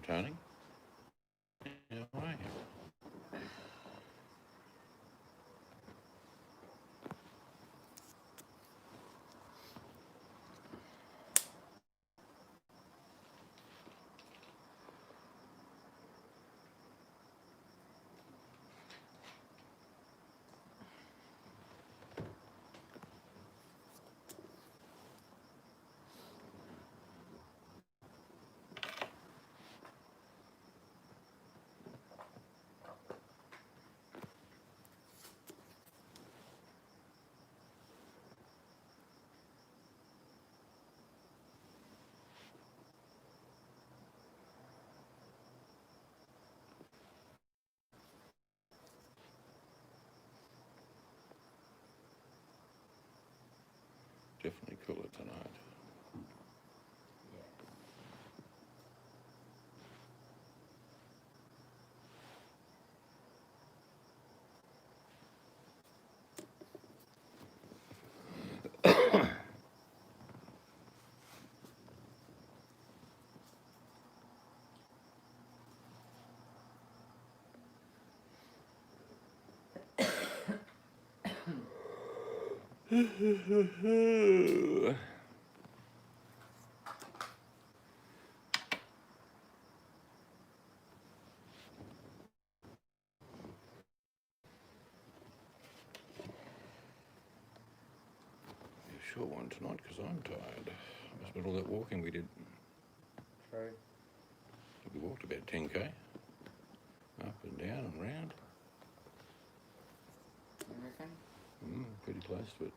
morning, Tony. How are you? Definitely cooler tonight. Short one tonight because I'm tired. Must have been all that walking we did. True. We walked about 10k, up and down and round. You reckon? Pretty close to it.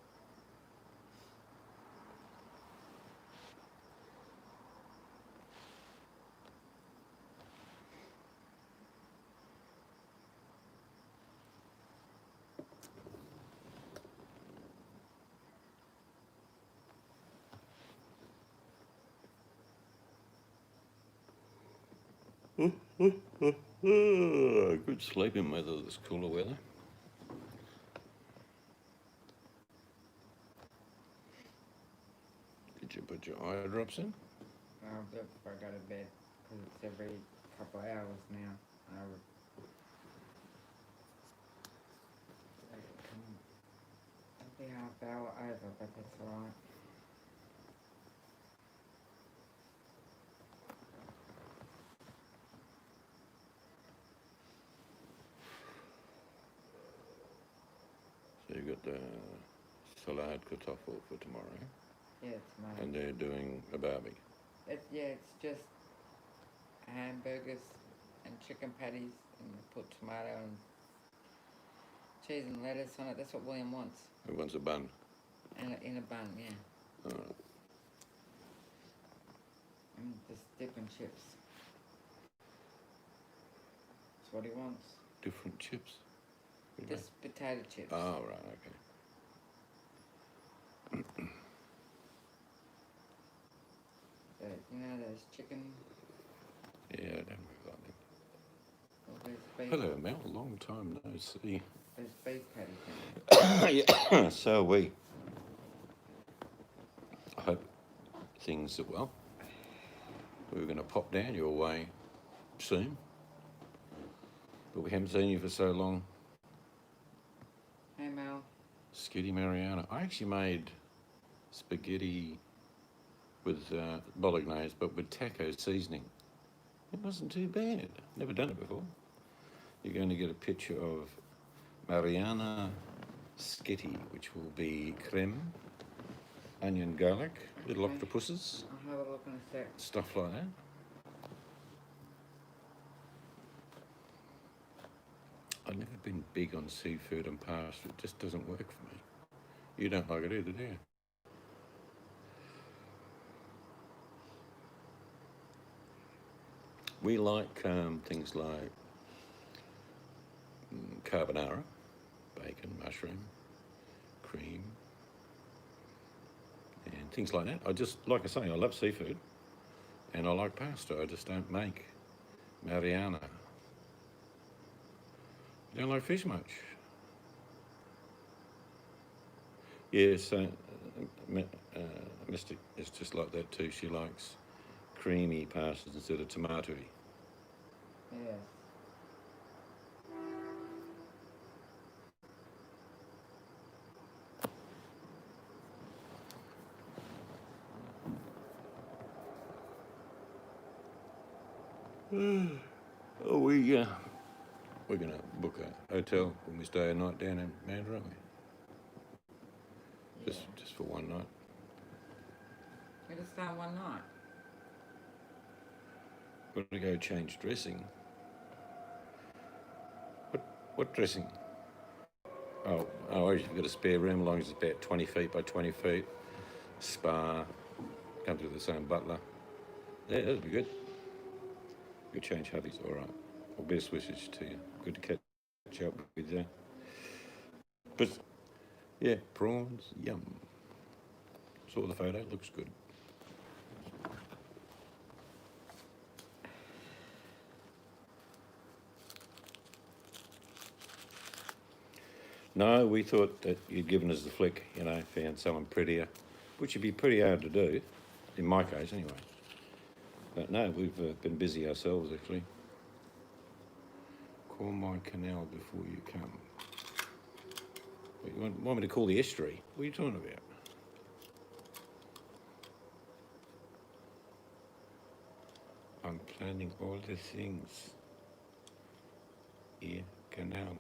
Good sleeping weather, this cooler weather. Did you put your eye drops in? I'll do it before I go to bed because it's every couple of hours now. It'll be half hour over, but that's alright. So you got the salad kartoffel for tomorrow, Yeah, it's made. and they're doing a barbie. It's just hamburgers and chicken patties and put tomato and cheese and lettuce on it. That's what William wants. Who wants a bun? And in a bun, yeah. All right. And just dip and chips. That's what he wants. Different chips. What do you Just potato chips. mean? Oh, right, okay. You know those chicken. Yeah, I don't really like them. Or there's beef. Hello, Mel. Long time no see. There's beef patties. Yeah, so are we. I hope things are well. We're going to pop down your way soon, but we haven't seen you for so long. Hey Mel. Skitty Mariana. I actually made spaghetti with bolognese, but with taco seasoning. It wasn't too bad. Never done it before. You're going to get a picture of Mariana Skitty, which will be creme, onion, garlic, little Okay. octopuses, I'll have a look in a sec. stuff like that. I've never been big on seafood and pasta. It just doesn't work for me. You don't like it either, do you? We like things like carbonara, bacon, mushroom, cream, and things like that. Like I say, I love seafood and I like pasta. I just don't make Mariana. You don't like fish much? Yes, Mystic is just like that too. She likes creamy pastas instead of tomatoey. Yes. Oh, we're gonna book a hotel when we stay a night down in Mandurah, aren't we? Yeah. Just for one night. We just stay one night. We're gonna go change dressing. What dressing? Oh, you've got a spare room, as long as it's about 20 feet by 20 feet. Spa, comes with its own butler. Yeah, that'd be good. Good change, hubbies. All right. Well, best wishes to you. Good to catch up with you. But yeah, prawns, yum. Saw the photo, looks good. No, we thought that you'd given us the flick, found someone prettier, which would be pretty hard to do, in my case anyway. But no, we've been busy ourselves actually. Call my canal before you come. You want me to call the estuary? What are you talking about? I'm planning all the things. Yeah, canal.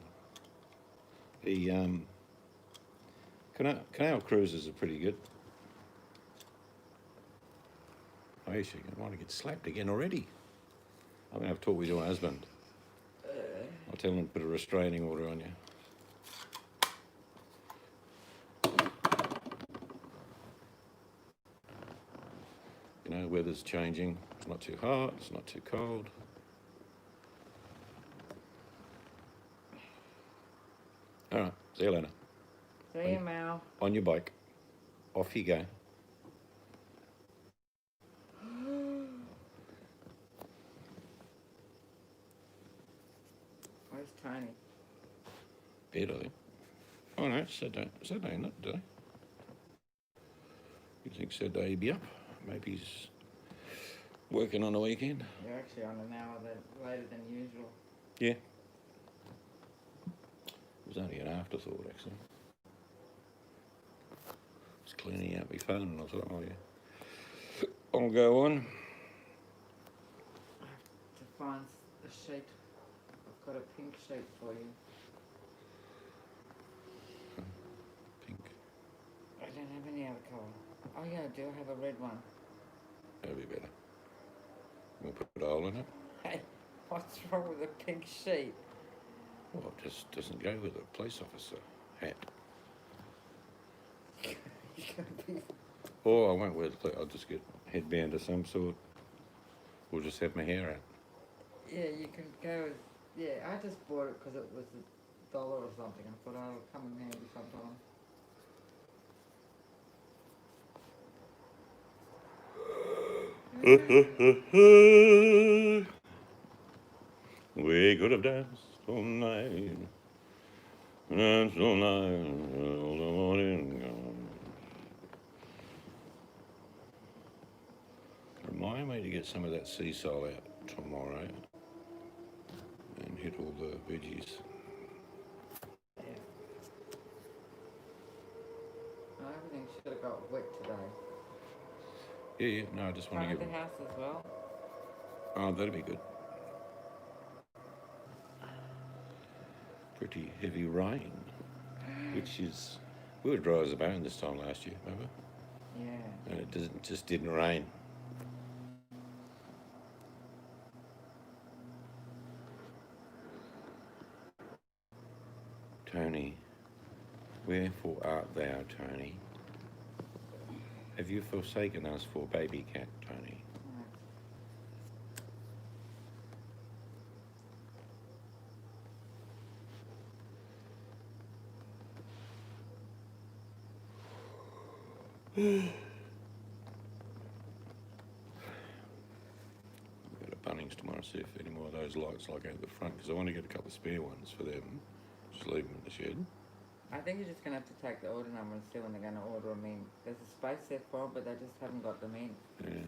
The canal cruises are pretty good. I actually want to get slapped again already. I'm going to have to talk with your husband. I'll tell him to put a restraining order on you. Weather's changing. It's not too hot, it's not too cold. All right, see you later. See you, Mal. On your bike. Off you go. Where's Tony? Bed, I think. Oh no, it's Saturday, not today. You think Saturday he'd be up? Maybe he's working on the weekend. You're actually on an hour later than usual. Yeah. It was only an afterthought, actually. I was cleaning out my phone and I thought, oh yeah. I'll go on. I have to find a sheet. I've got a pink sheet for you. Pink. I don't have any other colour. Oh yeah, I do have a red one. That'll be better. We'll put a hole in it. Hey, what's wrong with a pink sheet? Well, it just doesn't go with a police officer hat. You're gonna be... Or I won't wear the I'll just get a headband of some sort. Or just have my hair out. Yeah, you can go with... Yeah, I just bought it because it was $1 or something. I thought, oh, it'll come in handy sometime. We could have danced all night, danced all night, all the morning gone. Remind me to get some of that sea salt out tomorrow and hit all the veggies. Yeah. Oh, everything should have got wet today. Yeah, no, I just want to Front give of the house as well. Oh, that'd be good. Pretty heavy rain, which is... We were dry as a bone this time last year, remember? Yeah. And it just didn't rain. Tony, wherefore art thou, Tony? Have you forsaken us for baby cat, Tony? Go to Bunnings tomorrow, see if any more of those lights like out the front, because I want to get a couple of spare ones for them. Just leave them in the shed. I think you're just going to have to take the order number and see when they're going to order them in. There's a space there for them, but they just haven't got them in. Yeah.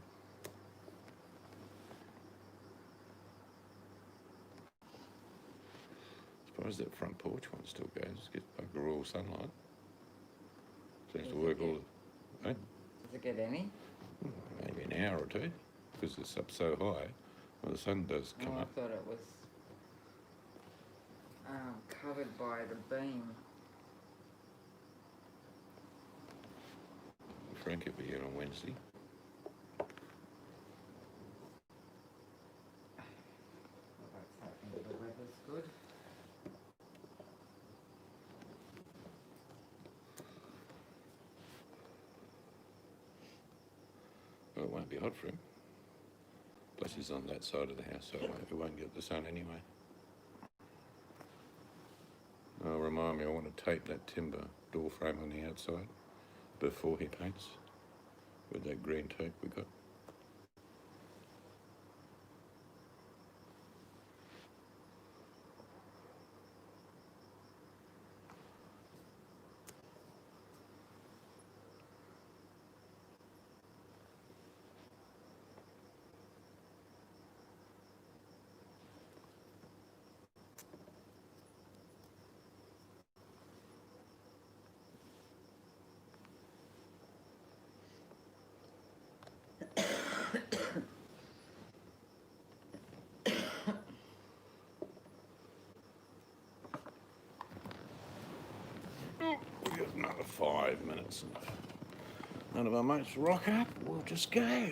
Suppose that front porch one still goes. Gets bugger all sunlight. Seems Does to it work get- all. Eh? Does it get any? Maybe an hour or two, because it's up so high. Well, the sun does come Oh, I up. thought it was covered by the beam. Frank will be here on Wednesday. Well, that's hoping the weather's good. Well, it won't be hot for him. Plus he's on that side of the house, so it won't get the sun anyway. Oh, remind me, I want to tape that timber door frame on the outside before he paints with that green tape we got. We've got another 5 minutes. None of our mates rock up, we'll just go.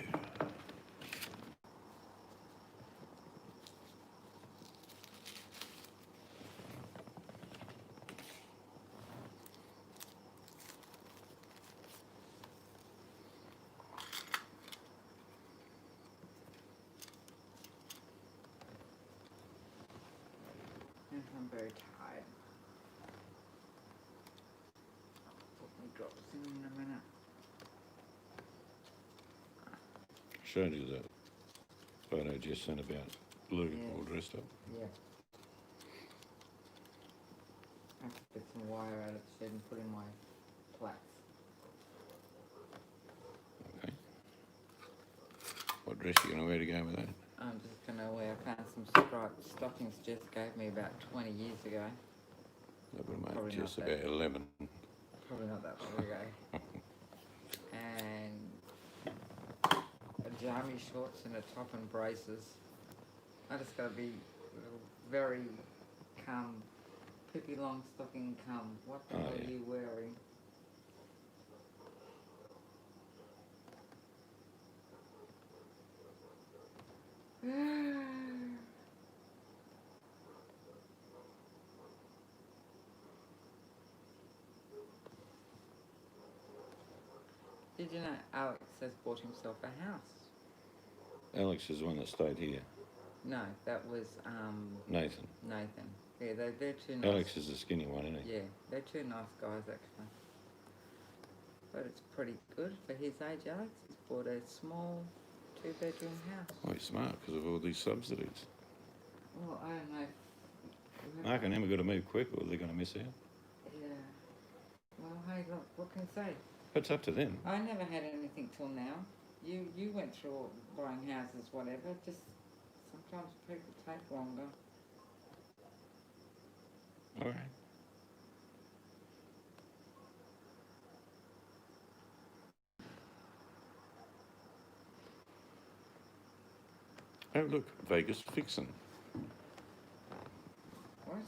Yes, I'm very tired. Put my drops in a minute. Showed you that photo just sent about Blue Yeah. all dressed up. Yeah. I have to get some wire out of the shed and put in my plaits. Okay. What dress are you going to wear to go with that? I'm just gonna wear, I found some striped stockings Jess gave me about 20 years ago. That would make Probably just not that. about 11. Probably not that long ago. And jammy shorts and a top and braces. I just gotta be very calm. Pippi Longstocking come. What the Oh, hell yeah. are you wearing? Did you know Alex has bought himself a house? Alex is the one that stayed here. No, that was Nathan. Nathan. Yeah, they're two nice. Alex is the skinny one, isn't he? Yeah, they're two nice guys actually. But it's pretty good for his age, Alex. He's bought a small 2-bedroom house. Oh, he's smart because of all these subsidies. Well, I don't know. Mark and Emma got to move quick or they're going to miss out. Yeah. Well, hey, look, what can I say? It's up to them. I never had anything till now. You went through buying houses, whatever. Just sometimes people take longer. All right. Oh, look, Vegas Fixin'. What?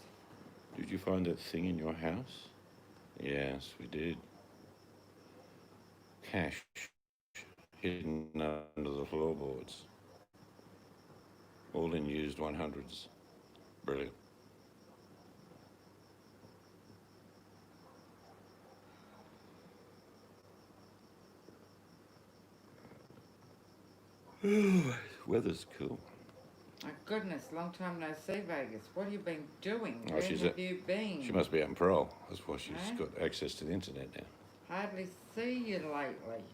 Did you find that thing in your house? Yes, we did. Cash hidden under the floorboards. All in used 100s. Brilliant. Weather's cool. My goodness, long time no see, Vegas. What have you been doing? Oh, Where she's have you been? She must be out in parole. That's why she's Eh? got access to the internet now. Hardly see you lately.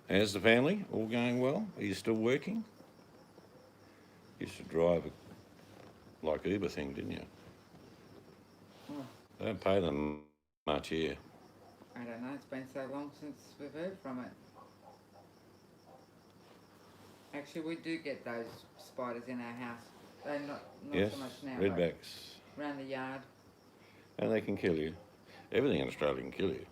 How's the family? All going well? Are you still working? You used to drive a like Uber thing, didn't you? Oh, They don't pay them much here. I don't know. It's been so long since we've heard from it. Actually, we do get those spiders in our house. They're not Yes, so much now. redbacks. But around the yard. And they can kill you. Everything in Australia can kill you.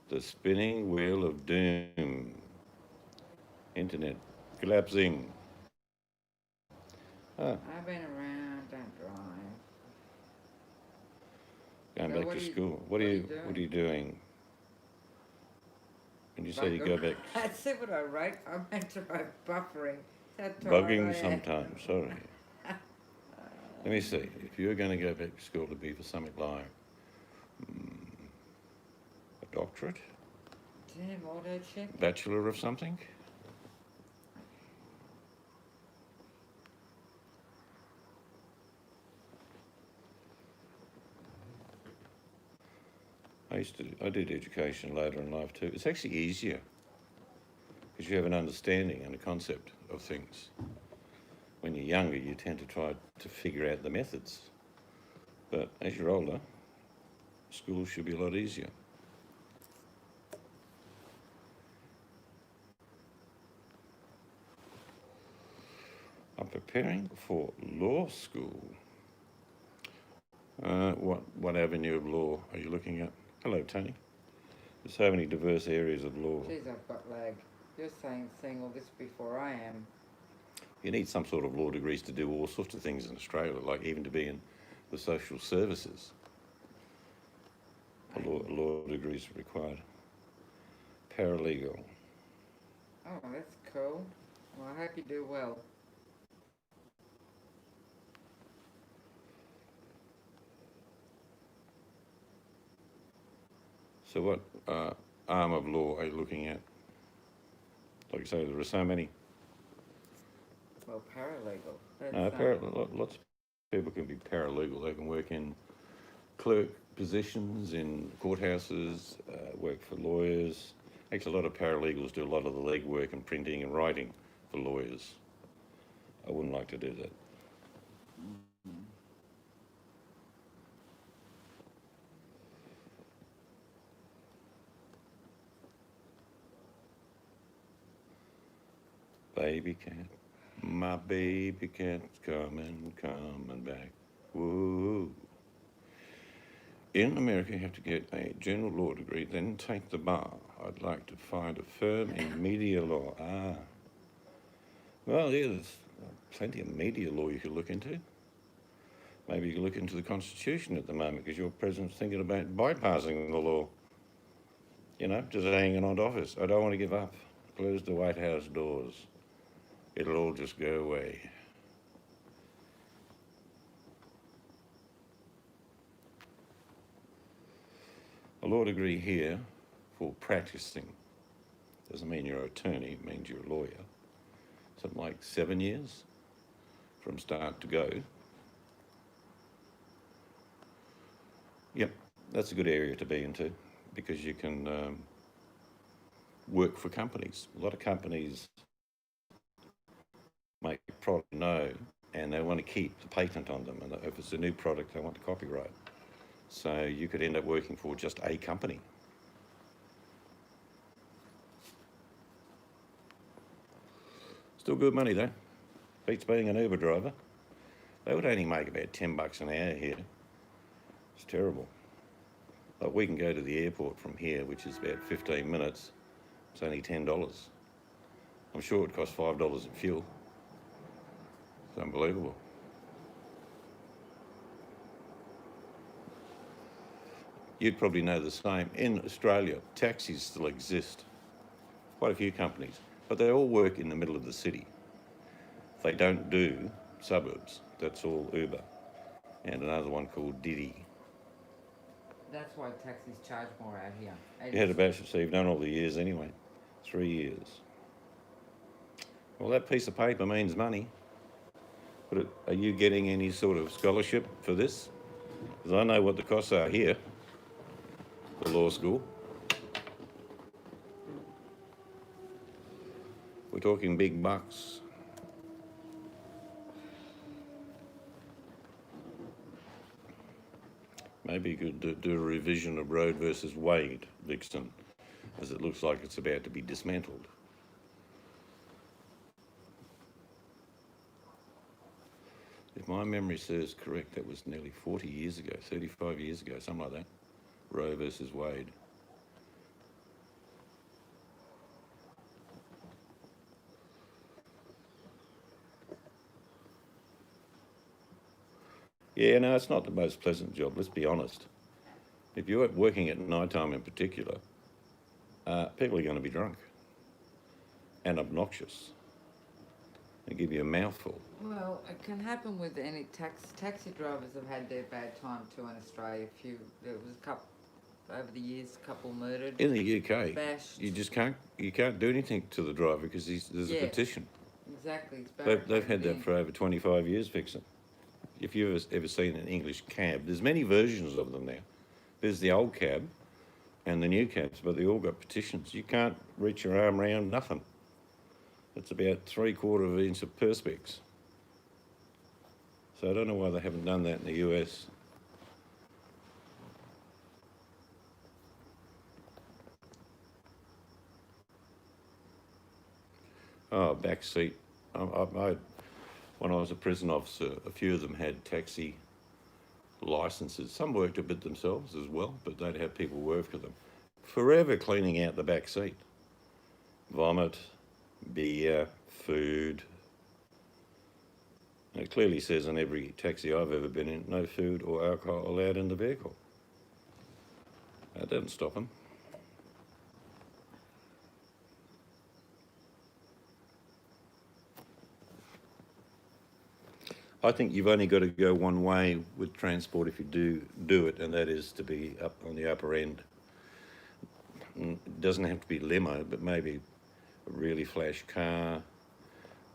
The spinning wheel of doom. Internet collapsing. Ah, I've been around. Don't drive. going So back what to are you- school. what are you doing? What are you doing? When you say you go back, That's what I wrote. I meant to write buffering. That's how tired I bugging am. sometimes. Sorry. Let me see. If you're going to go back to school to be for something like a doctorate, Damn, auto check. bachelor of something. I did education later in life too. It's actually easier because you have an understanding and a concept of things. When you're younger, you tend to try to figure out the methods. But as you're older, school should be a lot easier. I'm preparing for law school. What avenue of law are you looking at? Hello, Tony. There's so many diverse areas of law. Jeez, I've got lag. You're seeing all this before I am. You need some sort of law degrees to do all sorts of things in Australia, like even to be in the social services. A law degree is required. Paralegal. Oh, that's cool. Well, I hope you do well. So what arm of law are you looking at? Like I say, there are so many. Well, paralegal. That's, Lots of people can be paralegal. They can work in clerk positions in courthouses, work for lawyers. Actually, a lot of paralegals do a lot of the legwork and printing and writing for lawyers. I wouldn't like to do that. Baby cat, my baby cat's coming back. Woo. In America, you have to get a general law degree, then take the bar. I'd like to find a firm in media law. Ah. Well, yeah, there's plenty of media law you could look into. Maybe you could look into the Constitution at the moment because your president's thinking about bypassing the law. You know, just hanging on to office. I don't want to give up. Close the White House doors. It'll all just go away. A law degree here for practicing doesn't mean you're an attorney, it means you're a lawyer. Something like 7 years from start to go. Yep, that's a good area to be into because you can work for companies. A lot of companies make a product and they want to keep the patent on them. And if it's a new product, they want the copyright. So you could end up working for just a company. Still good money though. Beats being an Uber driver. They would only make about $10 an hour here. It's terrible. Like we can go to the airport from here, which is about 15 minutes. It's only $10. I'm sure it costs $5 in fuel. It's unbelievable. You'd probably know the same. In Australia, taxis still exist. Quite a few companies, but they all work in the middle of the city. They don't do suburbs. That's all Uber. And another one called Didi. That's why taxis charge more out here. You had a bachelor, so you've done all the years anyway. 3 years. Well, that piece of paper means money. But are you getting any sort of scholarship for this? Because I know what the costs are here, the law school. We're talking big bucks. Maybe you could do a revision of Roe versus Wade, Vixen, as it looks like it's about to be dismantled. If my memory serves correct, that was nearly 40 years ago, 35 years ago, something like that. Roe versus Wade. Yeah, no, it's not the most pleasant job, let's be honest. If you're working at night time in particular, people are going to be drunk and obnoxious and give you a mouthful. Well, it can happen with any taxi drivers have had their bad time too in Australia. There was a couple over the years, a couple murdered. In the UK, bashed. you can't do anything to the driver because there's a petition. Exactly. They've had that for over 25 years, Vixen. If you've ever seen an English cab, there's many versions of them now. There's the old cab and the new cabs, but they all got petitions. You can't reach your arm around nothing. It's about 3/4 of an inch of perspex. So I don't know why they haven't done that in the US. Oh, back seat. When I was a prison officer, a few of them had taxi licenses. Some worked a bit themselves as well, but they'd have people work for them. Forever cleaning out the back seat. Vomit, beer, food. And it clearly says on every taxi I've ever been in, no food or alcohol allowed in the vehicle. That doesn't stop them. I think you've only got to go one way with transport if you do it, and that is to be up on the upper end. It doesn't have to be limo, but maybe a really flash car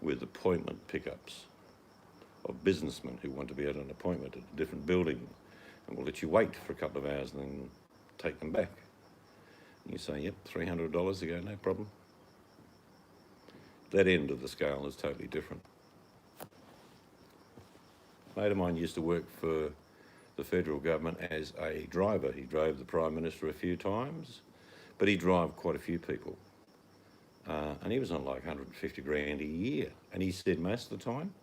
with appointment pickups of businessmen who want to be at an appointment at a different building and will let you wait for a couple of hours and then take them back. And you say, yep, $300 ago, no problem. That end of the scale is totally different. A mate of mine used to work for the federal government as a driver. He drove the Prime Minister a few times, but he drove quite a few people. And he was on like 150 grand a year. And he said most of the time,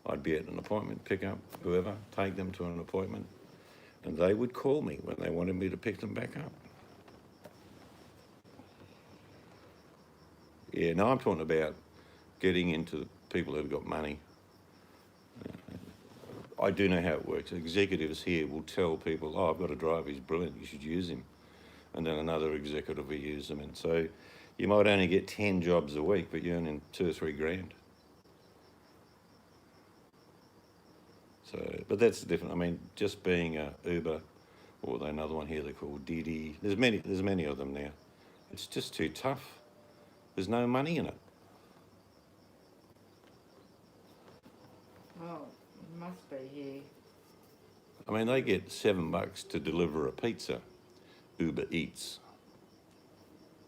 I'd be at an appointment, pick up whoever, take them to an appointment, and they would call me when they wanted me to pick them back up. Yeah, now I'm talking about getting into the people who've got money. I do know how it works. Executives here will tell people, oh, I've got a driver, he's brilliant, you should use him. And then another executive will use them. And so you might only get 10 jobs a week, but you're earning 2 or 3 grand. So, but that's different. I mean, just being a Uber, or another one here they call Didi. There's many of them now. It's just too tough. There's no money in it. Well, it must be here. I mean, they get $7 to deliver a pizza, Uber Eats.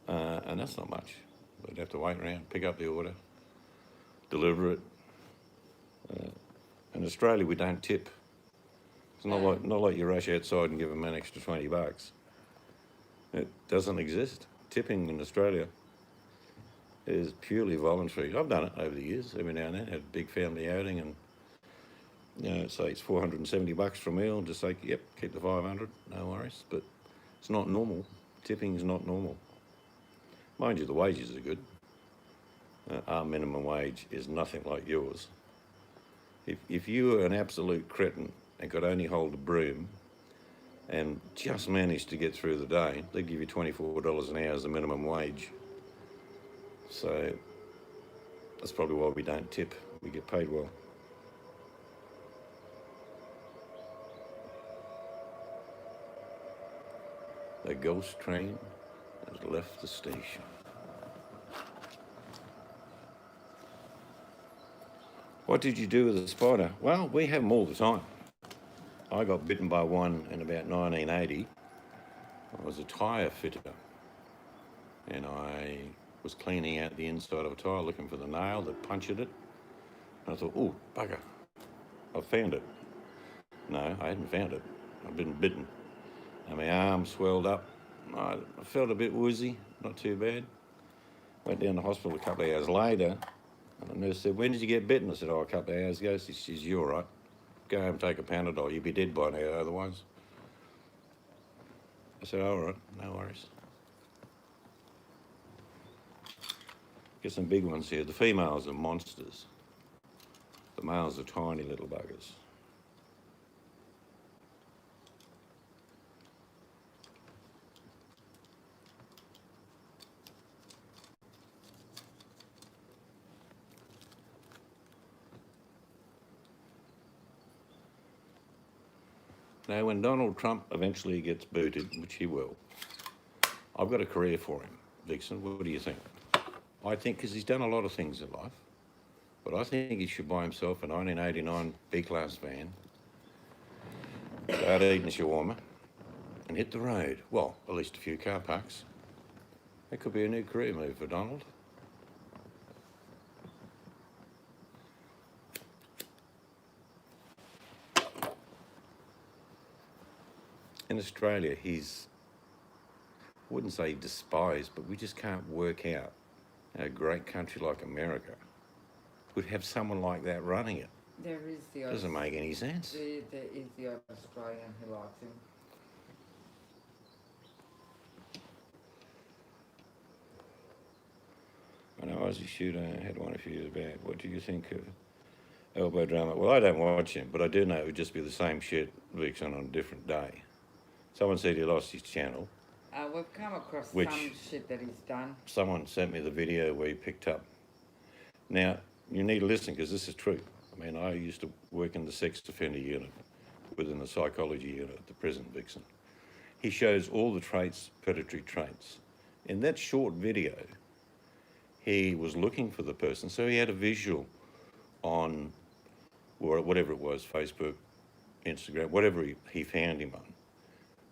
And that's not much. They'd have to wait around, pick up the order, deliver it. In Australia, we don't tip. It's not like you rush outside and give them an extra $20. It doesn't exist. Tipping in Australia is purely voluntary. I've done it over the years. Every now and then, had a big family outing, and say it's $470 for a meal. Just say, yep, keep the 500, no worries. But it's not normal. Tipping is not normal. Mind you, the wages are good. Our minimum wage is nothing like yours. If you were an absolute cretin and could only hold a broom and just managed to get through the day, they'd give you $24 an hour as the minimum wage. So that's probably why we don't tip. We get paid well. The ghost train has left the station. What did you do with the spider? Well, we have them all the time. I got bitten by one in about 1980. I was a tyre fitter, and I was cleaning out the inside of a tyre looking for the nail that punctured it. And I thought, oh, bugger, I found it. No, I hadn't found it. I've been bitten. And my arm swelled up. I felt a bit woozy, not too bad. Went down to the hospital a couple of hours later, and the nurse said, "When did you get bitten?" I said, "Oh, a couple of hours ago." She says, "You're all right. Go home, take a Panadol. You'd be dead by now otherwise." I said, "All right, no worries." Get some big ones here. The females are monsters. The males are tiny little buggers. Now, when Donald Trump eventually gets booted, which he will, I've got a career for him. Vixen, what do you think? I think because he's done a lot of things in life, but I think he should buy himself a 1989 B-Class van, start eating shawarma, and hit the road. Well, at least a few car parks. That could be a new career move for Donald. In Australia, he's, I wouldn't say despised, but we just can't work out how a great country like America would have someone like that running it. There is the Doesn't make any sense. There is the Australian who likes him. When I was a shooter, I had one a few years back. What do you think of Elbow Drama? Well, I don't watch him, but I do know it would just be the same shit, Vixen, on a different day. Someone said he lost his channel. We've come across Which- some shit that he's done. Someone sent me the video where he picked up. Now, you need to listen because this is true. I mean, I used to work in the sex offender unit within the psychology unit at the prison, Vixen. He shows all the traits, predatory traits. In that short video, he was looking for the person, so he had a visual on or whatever it was, Facebook, Instagram, whatever he found him on.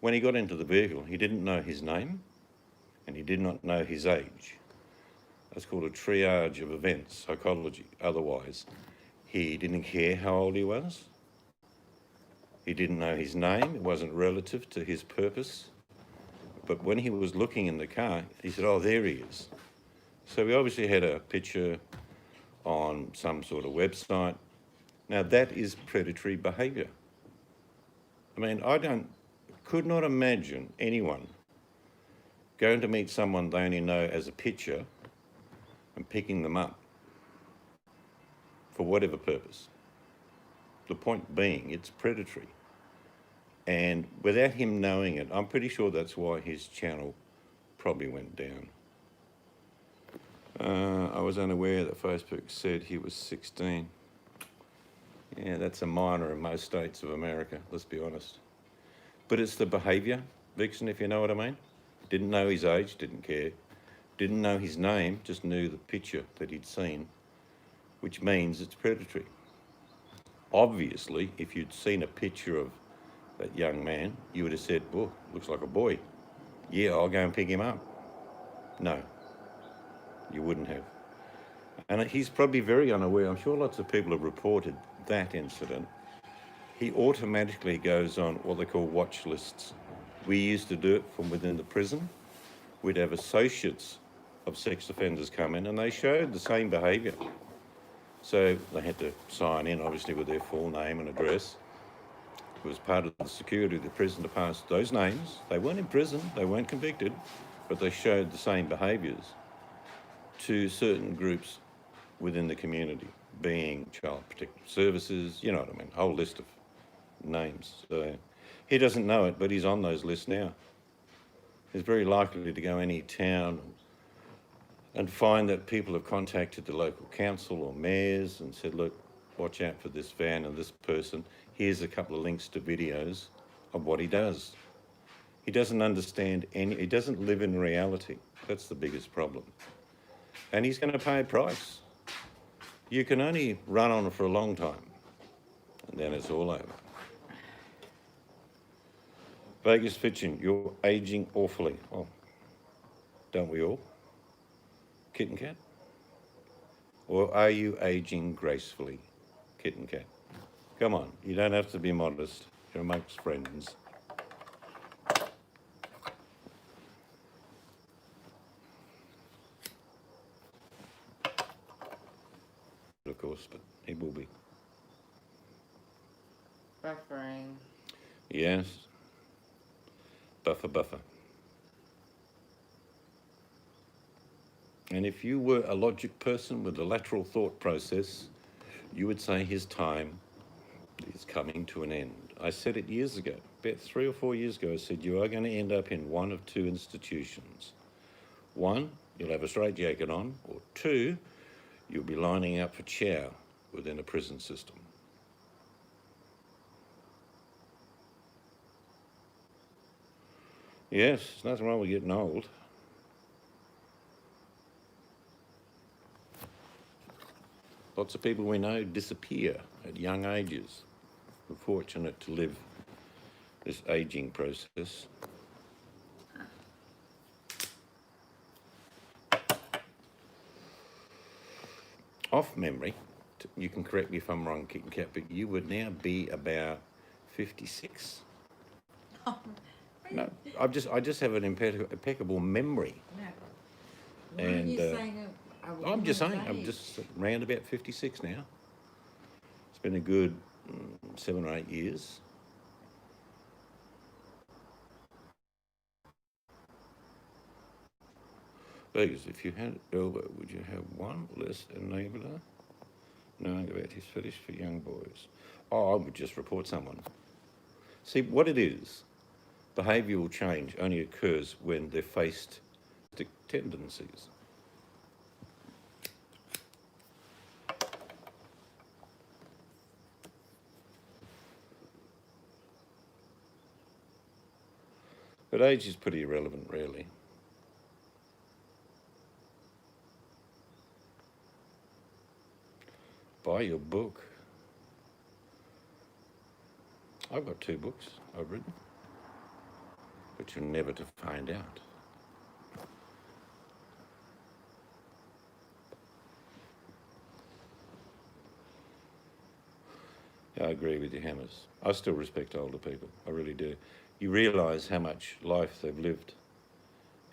When he got into the vehicle, he didn't know his name and he did not know his age. That's called a triage of events, psychology. Otherwise, he didn't care how old he was. He didn't know his name. It wasn't relative to his purpose. But when he was looking in the car, he said, "Oh, there he is." So we obviously had a picture on some sort of website. Now that is predatory behaviour. I mean, could not imagine anyone going to meet someone they only know as a picture and picking them up for whatever purpose. The point being, it's predatory. And without him knowing it, I'm pretty sure that's why his channel probably went down. I was unaware that Facebook said he was 16. Yeah, that's a minor in most states of America, let's be honest. But it's the behaviour, Vixen, if you know what I mean. Didn't know his age, didn't care. Didn't know his name, just knew the picture that he'd seen, which means it's predatory. Obviously, if you'd seen a picture of that young man, you would have said, "Oh, looks like a boy. Yeah, I'll go and pick him up." No, you wouldn't have. And he's probably very unaware. I'm sure lots of people have reported that incident. He automatically goes on what they call watch lists. We used to do it from within the prison. We'd have associates of sex offenders come in and they showed the same behaviour. So they had to sign in, obviously, with their full name and address. It was part of the security of the prison to pass those names. They weren't in prison, they weren't convicted, but they showed the same behaviours to certain groups within the community, being Child Protective Services, you know what I mean, a whole list of names. So he doesn't know it, but he's on those lists now. He's very likely to go any town and find that people have contacted the local council or mayors and said, "Look, watch out for this van and this person. Here's a couple of links to videos of what he does." He doesn't understand he doesn't live in reality. That's the biggest problem. And he's going to pay a price. You can only run on for a long time, and then it's all over. Vegas Fitchin, you're ageing awfully. Well, don't we all? Kitten Cat? Or are you ageing gracefully, Kitten Cat? Come on, you don't have to be modest. amongst friends. Of course, but he will be. Buffering. Yes. Buffer. And if you were a logic person with a lateral thought process, you would say his time is coming to an end. I said it years ago, about 3 or 4 years ago. I said you are going to end up in one of two institutions. One, you'll have a straitjacket on, or two, you'll be lining up for chow within a prison system. Yes, there's nothing wrong with getting old. Lots of people we know disappear at young ages. We're fortunate to live this aging process. Off memory, you can correct me if I'm wrong, Kit and Kat, but you would now be about 56. No, I just have an impeccable memory. No. Why are And you saying I'm just saying, I'm just round about 56 now. It's been a good 7 or 8 years. Because if you had Elba, would you have one less enabler? Knowing about his fetish for young boys. Oh, I would just report someone. See, what it is, behavioural change only occurs when they're faced with tendencies. But age is pretty irrelevant, really. Buy your book. I've got 2 books I've written, but you're never to find out. Yeah, I agree with you, Hammers. I still respect older people. I really do. You realise how much life they've lived,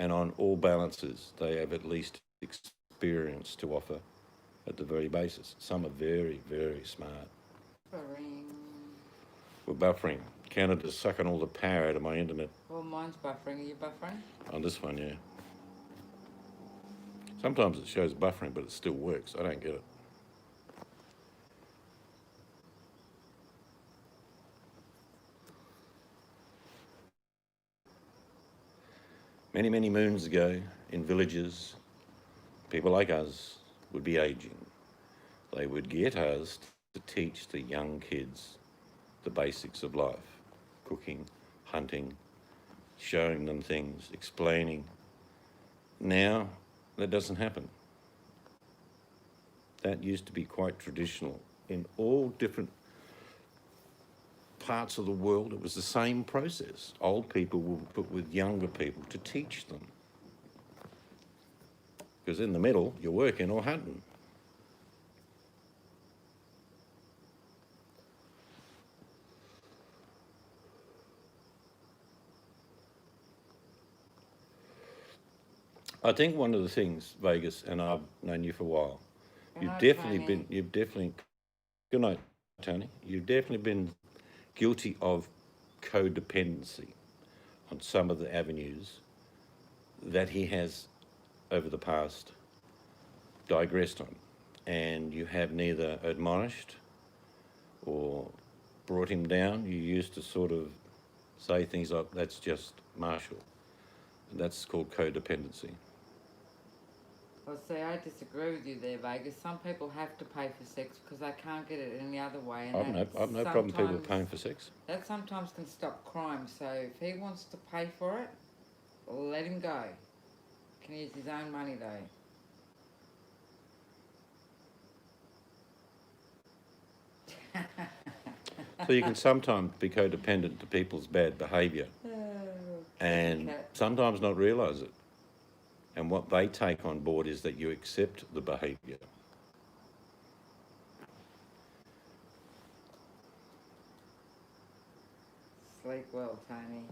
and on all balances, they have at least experience to offer at the very basis. Some are very, very smart. Buffering. We're buffering. Canada's sucking all the power out of my internet. Well, mine's buffering. Are you buffering? On this one, yeah. Sometimes it shows buffering, but it still works. I don't get it. Many, many moons ago, in villages, people like us would be aging. They would get us to teach the young kids the basics of life. Cooking, hunting, showing them things, explaining. Now, that doesn't happen. That used to be quite traditional. In all different parts of the world, it was the same process. Old people were put with younger people to teach them. Because in the middle, you're working or hunting. I think one of the things, Vegas, and I've known you for a while, Good you've night, definitely, good night, Tony. You've definitely been guilty of codependency on some of the avenues that he has over the past digressed on. And you have neither admonished or brought him down. You used to sort of say things like, that's just Marshall. And that's called codependency. Well, see, I disagree with you there, Vegas. Some people have to pay for sex because they can't get it any other way. And I've no problem people paying for sex. That sometimes can stop crime. So if he wants to pay for it, let him go. Can use his own money though. So you can sometimes be codependent to people's bad behaviour and sometimes not realise it. And what they take on board is that you accept the behaviour. Sleep well, Tony.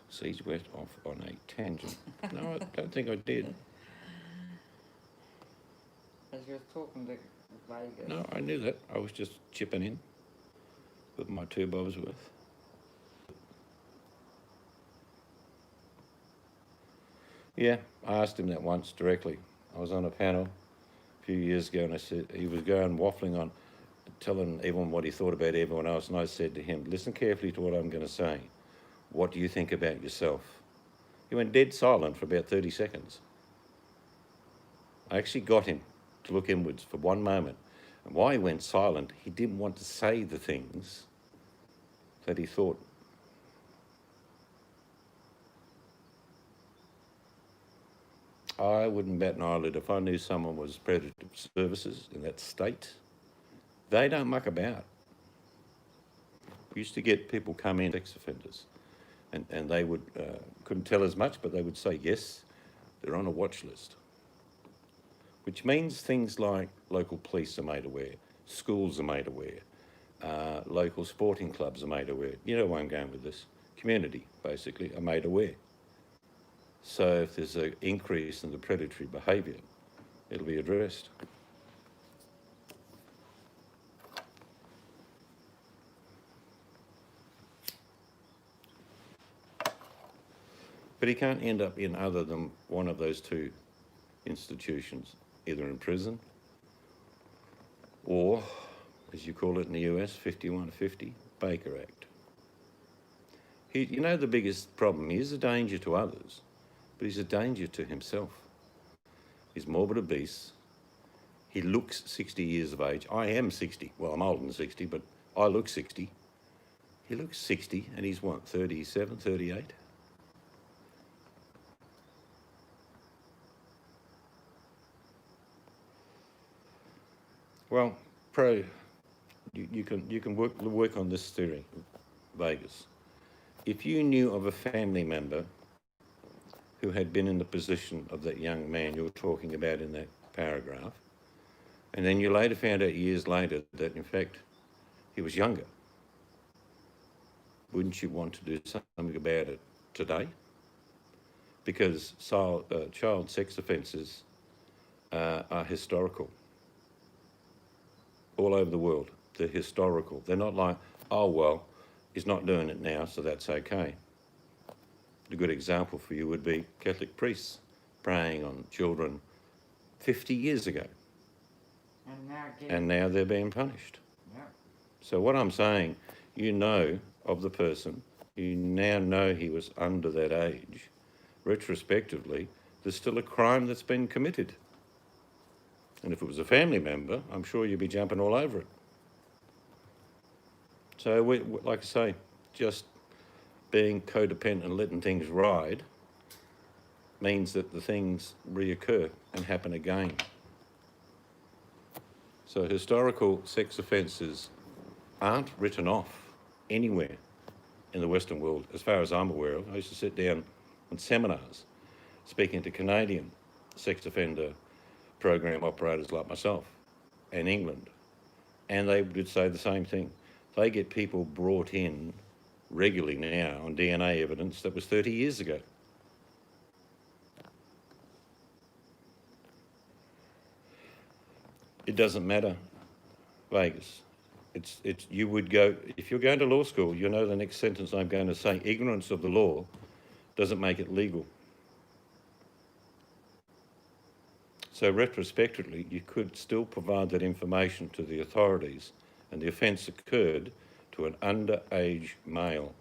Seeds went off on a tangent. No, I don't think I did. As you was talking to Vegas. No, I knew that. I was just chipping in with my 2 bobs worth. Yeah, I asked him that once directly. I was on a panel a few years ago and I said, he was going waffling on, telling everyone what he thought about everyone else. And I said to him, listen carefully to what I'm going to say. What do you think about yourself? He went dead silent for about 30 seconds. I actually got him to look inwards for one moment. And why he went silent, he didn't want to say the things that he thought. I wouldn't bat an eyelid if I knew someone was predator services in that state. They don't muck about. We used to get people come in, sex offenders, and they would couldn't tell as much, but they would say, yes, they're on a watch list. Which means things like local police are made aware, schools are made aware, local sporting clubs are made aware. You know where I'm going with this. Community, basically, are made aware. So if there's an increase in the predatory behaviour, it'll be addressed. But he can't end up in other than one of those 2 institutions, either in prison or, as you call it in the US, 5150, Baker Act. You know the biggest problem, he is a danger to others, but he's a danger to himself. He's morbid obese. He looks 60 years of age. I am 60. Well, I'm older than 60, but I look 60. He looks 60 and he's what, 37, 38? Well, you can work on this theory, Vegas. If you knew of a family member who had been in the position of that young man you're talking about in that paragraph, and then you later found out years later that in fact he was younger, wouldn't you want to do something about it today? Because child sex offences are historical. All over the world, they're historical. They're not like, oh, well, he's not doing it now, so that's okay. A good example for you would be Catholic priests preying on children 50 years ago. And now they're being punished. Yep. So what I'm saying, you know of the person, you now know he was under that age. Retrospectively, there's still a crime that's been committed. And if it was a family member, I'm sure you'd be jumping all over it. So, like I say, just being codependent and letting things ride means that the things reoccur and happen again. So historical sex offences aren't written off anywhere in the Western world, as far as I'm aware of. I used to sit down on seminars speaking to Canadian sex offender program operators like myself in England, and they would say the same thing. They get people brought in regularly now on DNA evidence that was 30 years ago. It doesn't matter, Vegas. You would go, if you're going to law school, you know the next sentence I'm going to say, ignorance of the law doesn't make it legal. So retrospectively, you could still provide that information to the authorities, and the offence occurred to an underage male.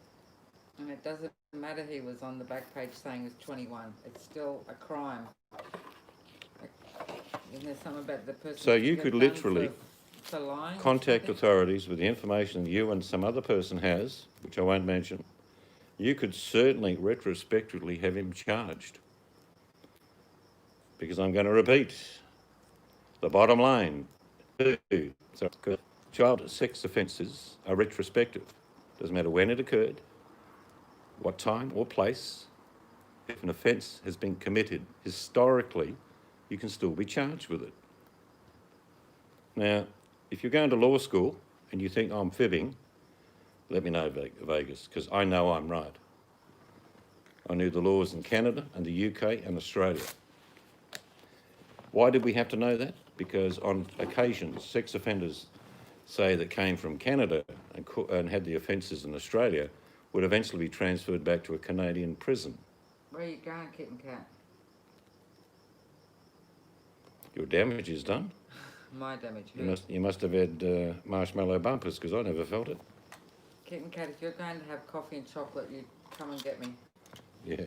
And it doesn't matter he was on the back page saying he was 21. It's still a crime. Isn't there something about the person? So you could literally for lying contact authorities with the information you and some other person has, which I won't mention. You could certainly retrospectively have him charged. Because I'm going to repeat, the bottom line, child sex offences are retrospective. Doesn't matter when it occurred, what time or place. If an offence has been committed historically, you can still be charged with it. Now, if you're going to law school, and you think I'm fibbing, let me know, Vegas, because I know I'm right. I knew the laws in Canada and the UK and Australia. Why did we have to know that? Because on occasions, sex offenders, say, that came from Canada and had the offences in Australia would eventually be transferred back to a Canadian prison. Where are you going, kitten cat? Your damage is done. My damage. You must have had marshmallow bumpers, because I never felt it. Kitten cat, if you're going to have coffee and chocolate, you come and get me. Yeah.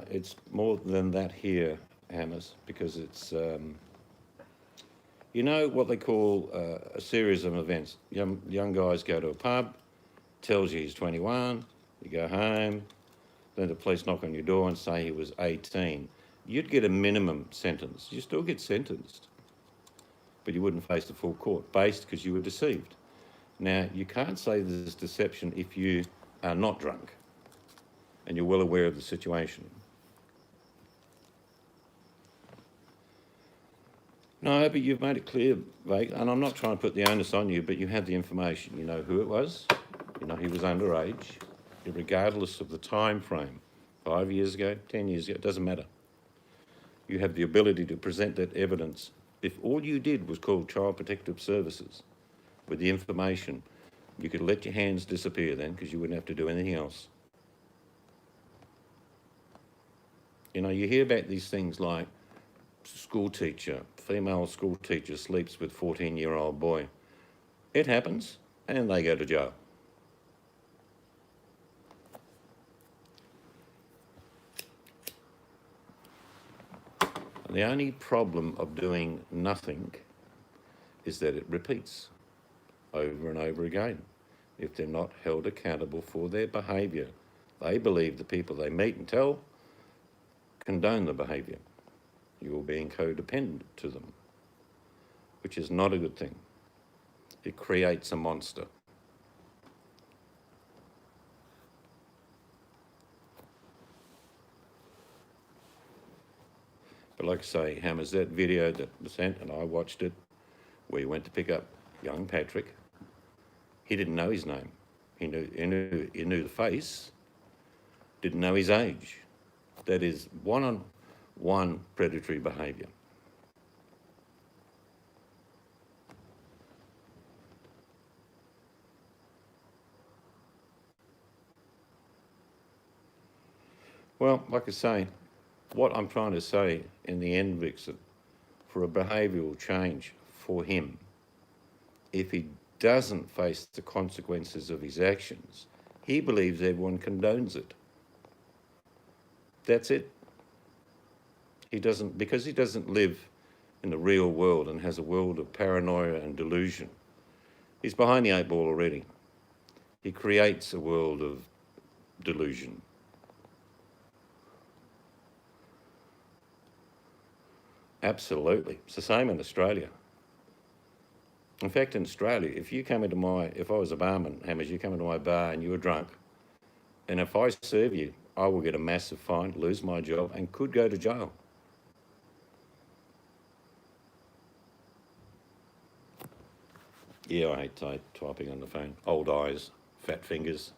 It's more than that here, Hammers, because it's, you know what they call a series of events. Young guys go to a pub, tells you he's 21, you go home, then the police knock on your door and say he was 18. You'd get a minimum sentence. You still get sentenced, but you wouldn't face the full court, based because you were deceived. Now, you can't say there's deception if you are not drunk and you're well aware of the situation. No, but you've made it clear, Vegas, and I'm not trying to put the onus on you, but you have the information. You know who it was, you know he was underage, regardless of the time frame, 5 years ago, 10 years ago, it doesn't matter. You have the ability to present that evidence. If all you did was call Child Protective Services with the information, you could let your hands disappear then, because you wouldn't have to do anything else. You know, you hear about these things like female school teacher sleeps with 14-year-old boy. It happens, and they go to jail. And the only problem of doing nothing is that it repeats over and over again. If they're not held accountable for their behaviour, they believe the people they meet and tell condone the behaviour. You're being codependent to them, which is not a good thing. It creates a monster. But like I say, Hammers, that video that was sent, and I watched it, where he went to pick up young Patrick, he didn't know his name. He knew the face, didn't know his age. That is one-on-one predatory behaviour. Well, like I say, what I'm trying to say in the end, Vixen, for a behavioural change for him, if he doesn't face the consequences of his actions, he believes everyone condones it. That's it. Because he doesn't live in the real world and has a world of paranoia and delusion, he's behind the 8 ball already. He creates a world of delusion. Absolutely. It's the same in Australia. In fact, in Australia, if I was a barman, Hammers, you come into my bar and you were drunk, and if I serve you, I will get a massive fine, lose my job, and could go to jail. Yeah, I hate typing on the phone. Old eyes, fat fingers.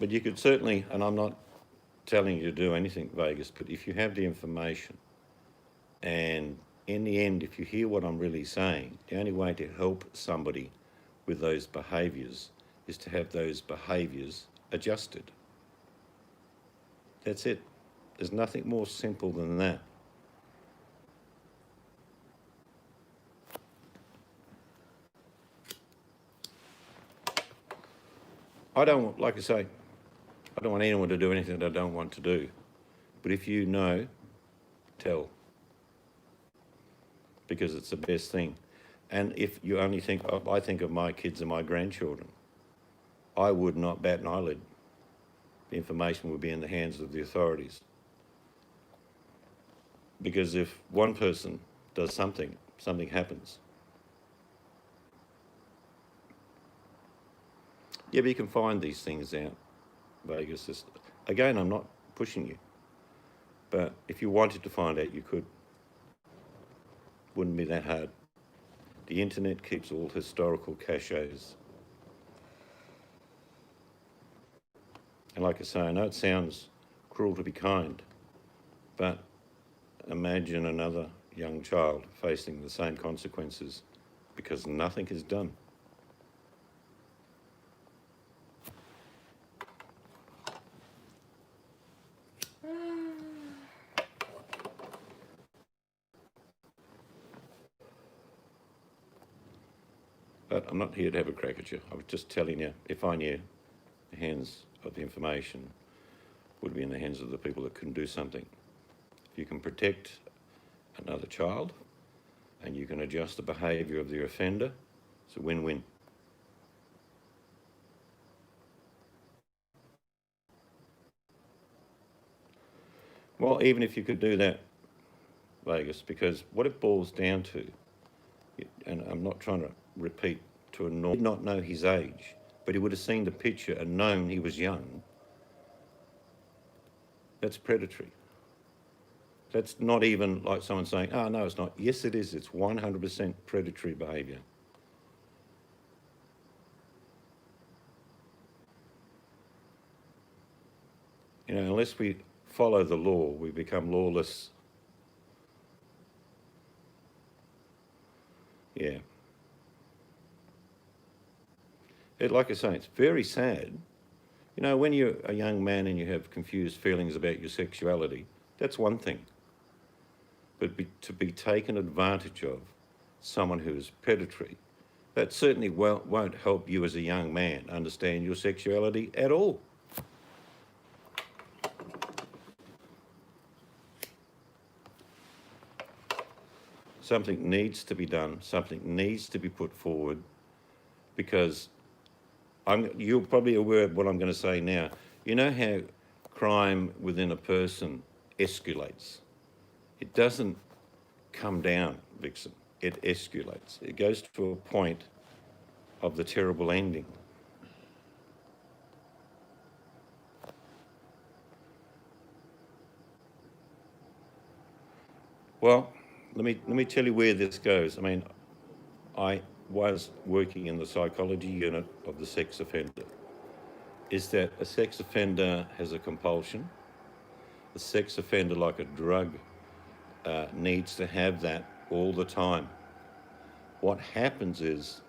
But you could certainly, and I'm not telling you to do anything, Vegas, but if you have the information, and in the end, if you hear what I'm really saying, the only way to help somebody with those behaviours is to have those behaviours adjusted. That's it. There's nothing more simple than that. Like I say, I don't want anyone to do anything that I don't want to do. But if you know, tell. Because it's the best thing. And if you only I think of my kids and my grandchildren, I would not bat an eyelid. The information would be in the hands of the authorities. Because if one person does something happens. Yeah, but you can find these things out, Vegas. Again, I'm not pushing you. But if you wanted to find out, you could. Wouldn't be that hard. The internet keeps all historical caches. And like I say, I know it sounds cruel to be kind, but imagine another young child facing the same consequences because nothing is done. But I'm not here to have a crack at you. I was just telling you, if I knew, the hands of the information would be in the hands of the people that can do something. If you can protect another child and you can adjust the behaviour of the offender, it's a win-win. Well, even if you could do that, Vegas, because what it boils down to, and I'm not trying to repeat to a norm, did not know his age, but he would have seen the picture and known he was young. That's predatory. That's not even like someone saying, oh, no, it's not. Yes, it is. It's 100% predatory behaviour. You know, unless we follow the law, we become lawless. Yeah. Like I say, it's very sad. You know, when you're a young man and you have confused feelings about your sexuality, that's one thing. But to be taken advantage of, someone who is predatory, that certainly won't help you as a young man understand your sexuality at all. Something needs to be done, something needs to be put forward, because you're probably aware of what I'm going to say now. You know how crime within a person escalates? It doesn't come down, Vixen. It escalates. It goes to a point of the terrible ending. Well, let me tell you where this goes. I mean, I was working in the psychology unit of the sex offender. Is that a sex offender has a compulsion? A sex offender, like a drug, needs to have that all the time. What happens is,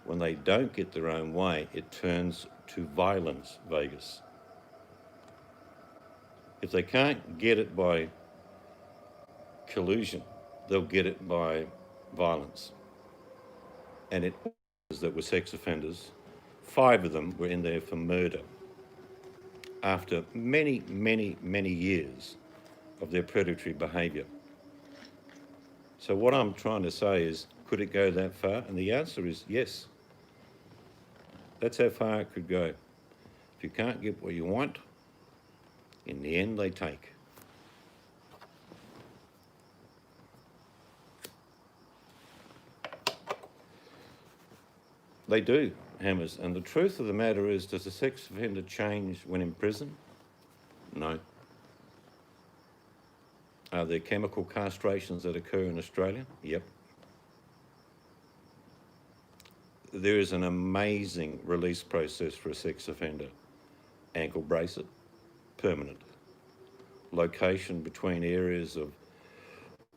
when they don't get their own way, it turns to violence, Vegas. If they can't get it by collusion, they'll get it by violence. And it was that were sex offenders. 5 of them were in there for murder after many, many, many years of their predatory behaviour. So what I'm trying to say is, could it go that far? And the answer is yes. That's how far it could go. If you can't get what you want, in the end they take. They do, Hammers. And the truth of the matter is, does a sex offender change when in prison? No. Are there chemical castrations that occur in Australia? Yep. There is an amazing release process for a sex offender. Ankle bracelet, permanent. Location between areas of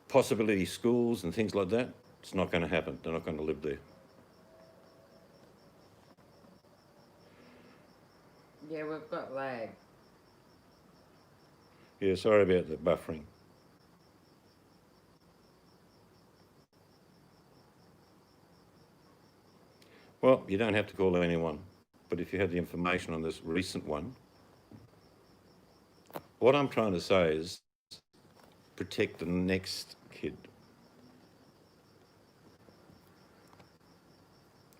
possibility schools and things like that, it's not going to happen. They're not going to live there. Yeah, we've got lag. Yeah, sorry about the buffering. Well, you don't have to call anyone, but if you have the information on this recent one, what I'm trying to say is protect the next kid.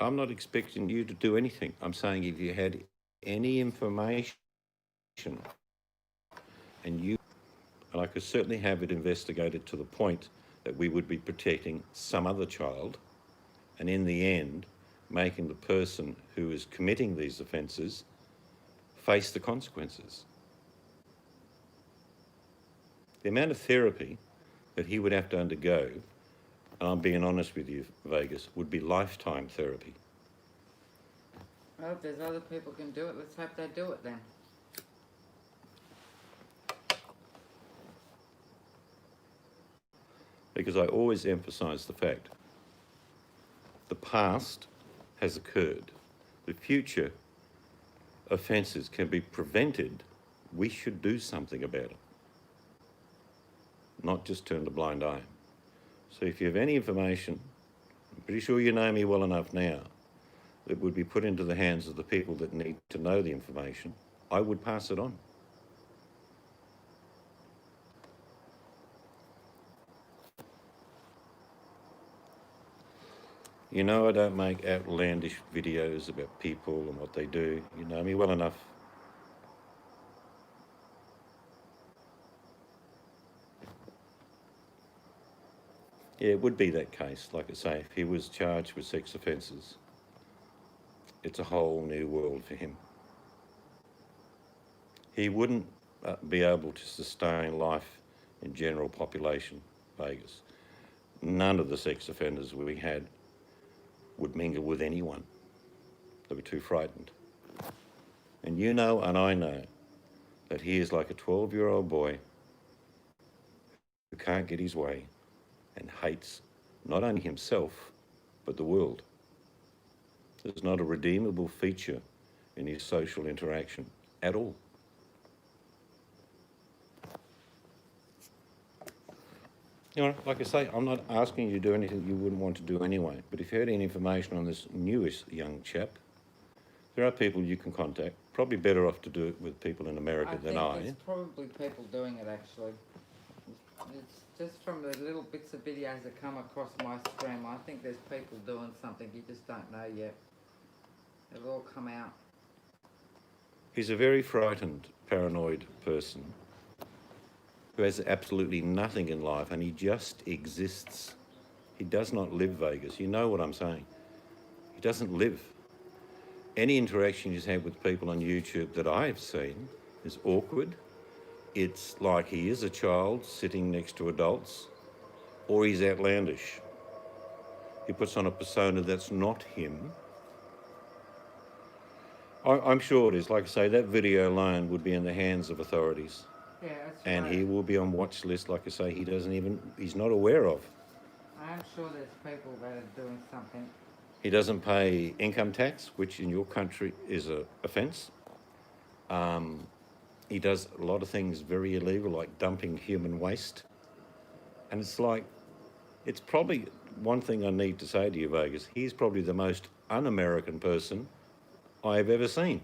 I'm not expecting you to do anything. I'm saying if you had any information and I could certainly have it investigated to the point that we would be protecting some other child, and in the end, making the person who is committing these offences face the consequences. The amount of therapy that he would have to undergo, and I'm being honest with you, Vegas, would be lifetime therapy. Well, if there's other people can do it, let's hope they do it then. Because I always emphasise the fact the past has occurred. The future offences can be prevented. We should do something about it, not just turn a blind eye. So if you have any information, I'm pretty sure you know me well enough now, that would be put into the hands of the people that need to know the information, I would pass it on. You know I don't make outlandish videos about people and what they do. You know me well enough. Yeah, it would be that case. Like I say, if he was charged with sex offences, it's a whole new world for him. He wouldn't be able to sustain life in general population Vegas. None of the sex offenders we had would mingle with anyone. They were too frightened. And you know, and I know, that he is like a 12-year-old boy who can't get his way and hates not only himself, but the world. There's not a redeemable feature in his social interaction at all. You know, like I say, I'm not asking you to do anything you wouldn't want to do anyway, but if you had any information on this newest young chap, there are people you can contact. Probably better off to do it with people in America than I. There's probably people doing it actually. It's just from the little bits of videos that come across my stream, I think there's people doing something you just don't know yet. It'll all come out. He's a very frightened, paranoid person who has absolutely nothing in life, and he just exists. He does not live Vegas. You know what I'm saying. He doesn't live. Any interaction he's had with people on YouTube that I've seen is awkward. It's like he is a child sitting next to adults, or he's outlandish. He puts on a persona that's not him. I'm sure it is. Like I say, that video alone would be in the hands of authorities. Yeah, that's And right. he will be on watch list, like I say, he's not aware of. I'm sure there's people that are doing something. He doesn't pay income tax, which in your country is an offence. He does a lot of things very illegal, like dumping human waste. And it's probably one thing I need to say to you, Vegas, he's probably the most un-American person I've ever seen.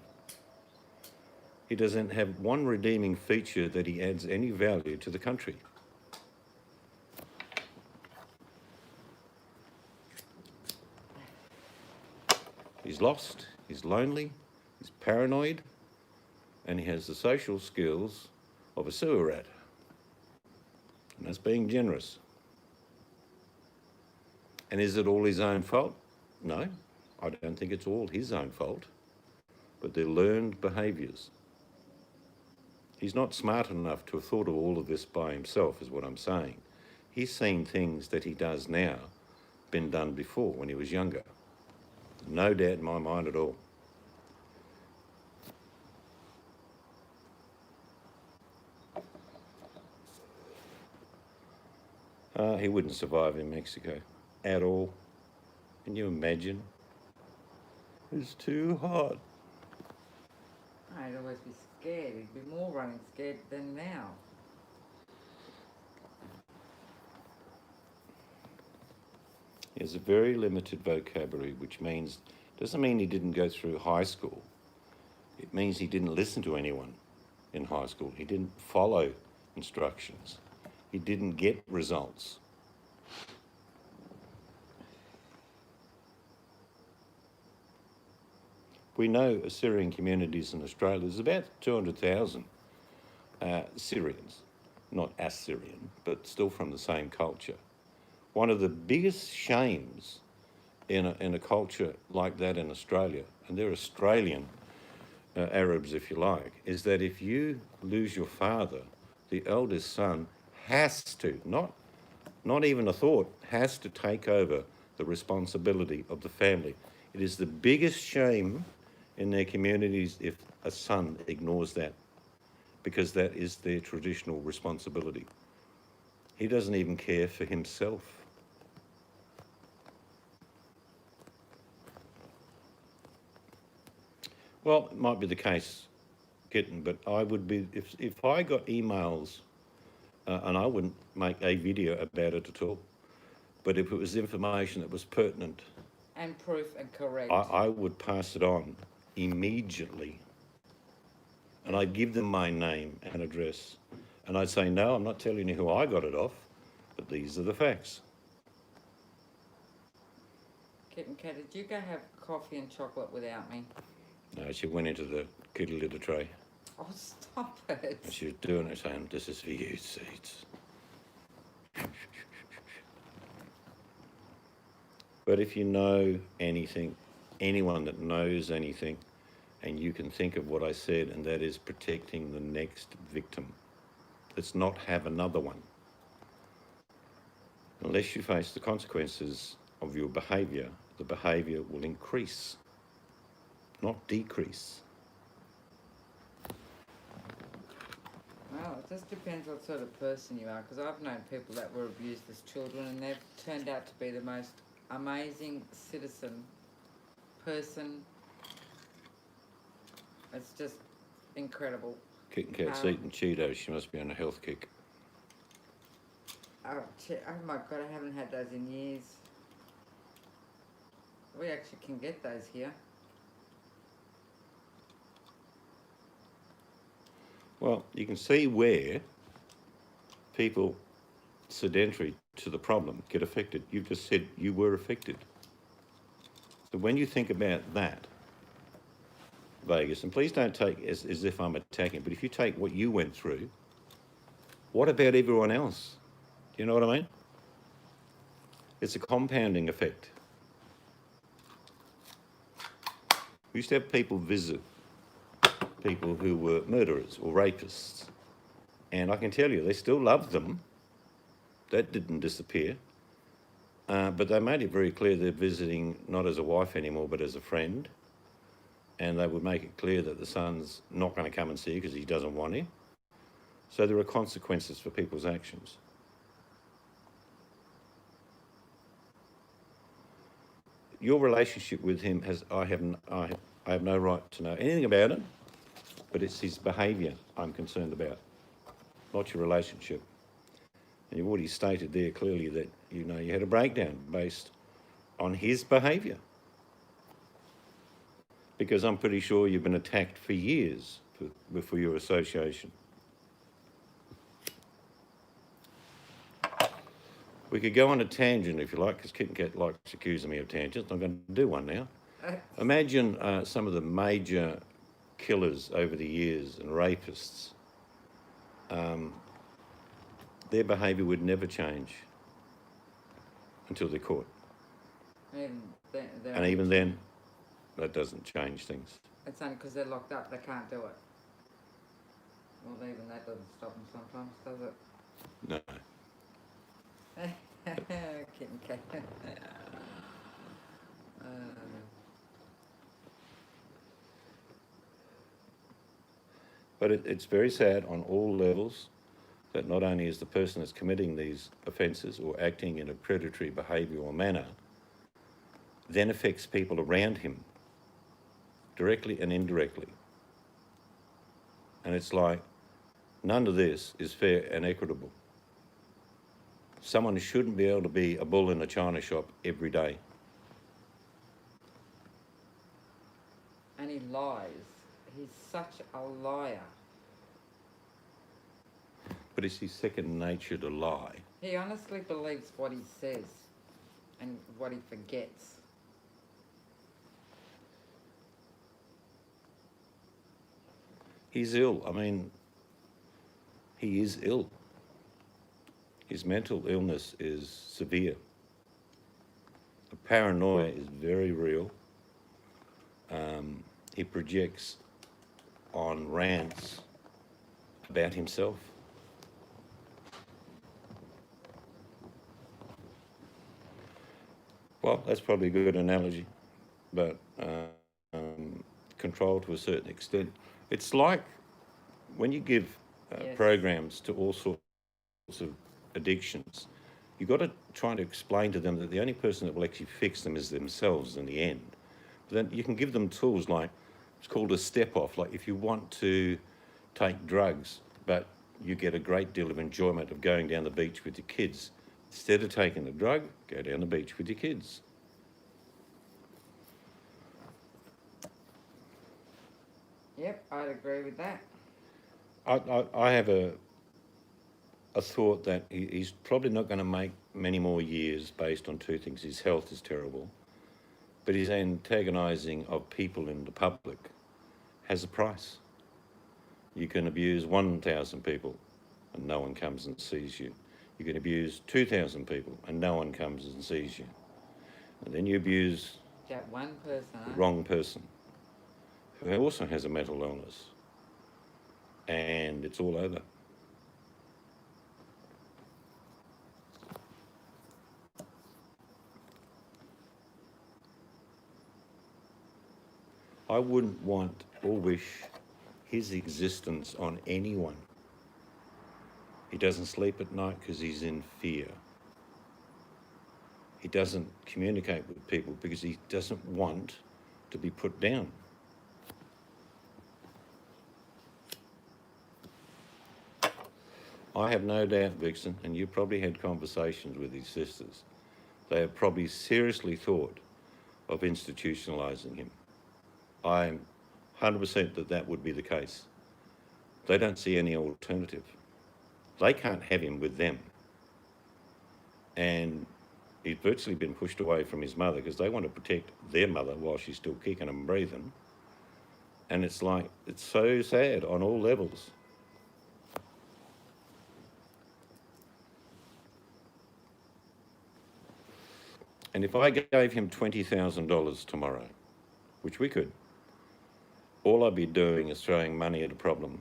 He doesn't have one redeeming feature that he adds any value to the country. He's lost, he's lonely, he's paranoid, and he has the social skills of a sewer rat. And that's being generous. And is it all his own fault? No, I don't think it's all his own fault, but they're learned behaviours. He's not smart enough to have thought of all of this by himself, is what I'm saying. He's seen things that he does now been done before when he was younger. No doubt in my mind at all. He wouldn't survive in Mexico at all. Can you imagine? It's too hot. I'd always be scared. He'd be more running scared than now. He has a very limited vocabulary, which doesn't mean he didn't go through high school. It means he didn't listen to anyone in high school. He didn't follow instructions. He didn't get results. We know Assyrian communities in Australia. There's about 200,000 Syrians, not Assyrian, but still from the same culture. One of the biggest shames in a culture like that in Australia, and they're Australian Arabs if you like, is that if you lose your father, the eldest son has to, not even a thought, has to take over the responsibility of the family. It is the biggest shame in their communities if a son ignores that, because that is their traditional responsibility. He doesn't even care for himself. Well, it might be the case, Kitten, but I would be, if I got emails, and I wouldn't make a video about it at all, but if it was information that was pertinent, And proof and correct. I would pass it on immediately. And I'd give them my name and address. And I'd say, no, I'm not telling you who I got it off, but these are the facts. Kitten Cat, did you go have coffee and chocolate without me? No, she went into the kitty litter tray. Oh, stop it. And she was doing it, saying, this is for you, Seeds. But if you know anything, anyone that knows anything, and you can think of what I said, and that is protecting the next victim. Let's not have another one. Unless you face the consequences of your behaviour, the behaviour will increase, not decrease. Well, it just depends what sort of person you are, because I've known people that were abused as children and they've turned out to be the most amazing citizen, person. It's just incredible. Kitten Cat's eating Cheetos. She must be on a health kick. Oh my God, I haven't had those in years. We actually can get those here. Well, you can see where people sedentary to the problem get affected. You've just said you were affected. So when you think about that, Vegas, and please don't take as if I'm attacking, but if you take what you went through, what about everyone else? Do you know what I mean? It's a compounding effect. We used to have people visit people who were murderers or rapists, and I can tell you they still loved them. That didn't disappear, but they made it very clear they're visiting not as a wife anymore but as a friend, and they would make it clear that the son's not going to come and see you because he doesn't want you. So there are consequences for people's actions. Your relationship with him I have no right to know anything about it, but it's his behaviour I'm concerned about, not your relationship. And you've already stated there clearly that you had a breakdown based on his behaviour. Because I'm pretty sure you've been attacked for years for your association. We could go on a tangent if you like, because Kitten Cat likes accusing me of tangents. I'm going to do one now. Imagine some of the major killers over the years and rapists. Their behaviour would never change until they're caught. And even then, that doesn't change things. It's only because they're locked up, they can't do it. Well, even that doesn't stop them sometimes, does it? No. Kitten Cat. But it's very sad on all levels that not only is the person that's committing these offences or acting in a predatory behavioural manner, then affects people around him, directly and indirectly. And it's like, none of this is fair and equitable. Someone shouldn't be able to be a bull in a china shop every day. And he lies. He's such a liar. But it's his second nature to lie. He honestly believes what he says and what he forgets. He's ill. I mean, he is ill. His mental illness is severe. The paranoia is very real. He projects on rants about himself. Well, that's probably a good analogy, but control to a certain extent. It's like when you give Yes. programs to all sorts of addictions, you've got to try to explain to them that the only person that will actually fix them is themselves in the end. But then you can give them tools like, it's called a step off. Like if you want to take drugs, but you get a great deal of enjoyment of going down the beach with your kids, instead of taking the drug, go down the beach with your kids. Yep, I'd agree with that. I have a thought that he's probably not going to make many more years based on two things. His health is terrible, but his antagonising of people in the public has a price. You can abuse 1,000 people and no one comes and sees you. You can abuse 2,000 people and no one comes and sees you. And then you abuse That one person, the wrong person who also has a mental illness, and it's all over. I wouldn't want or wish his existence on anyone. He doesn't sleep at night because he's in fear. He doesn't communicate with people because he doesn't want to be put down. I have no doubt, Vixen, and you probably had conversations with his sisters, they have probably seriously thought of institutionalising him. I'm 100% that that would be the case. They don't see any alternative. They can't have him with them. And he's virtually been pushed away from his mother because they want to protect their mother while she's still kicking and breathing. And it's like, it's so sad on all levels. And if I gave him $20,000 tomorrow, which we could, all I'd be doing is throwing money at a problem.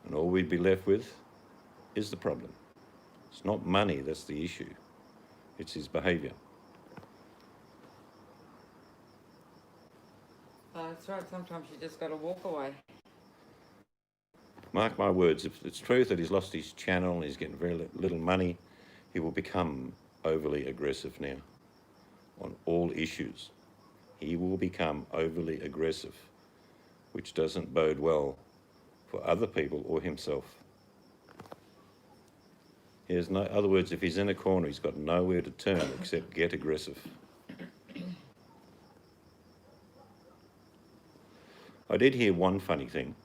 And all we'd be left with is the problem. It's not money that's the issue. It's his behaviour. That's right, sometimes you just got to walk away. Mark my words, if it's true that he's lost his channel and he's getting very little money, he will become overly aggressive now on all issues. He will become overly aggressive, which doesn't bode well for other people or himself. In other words, if he's in a corner, he's got nowhere to turn except get aggressive. I did hear one funny thing,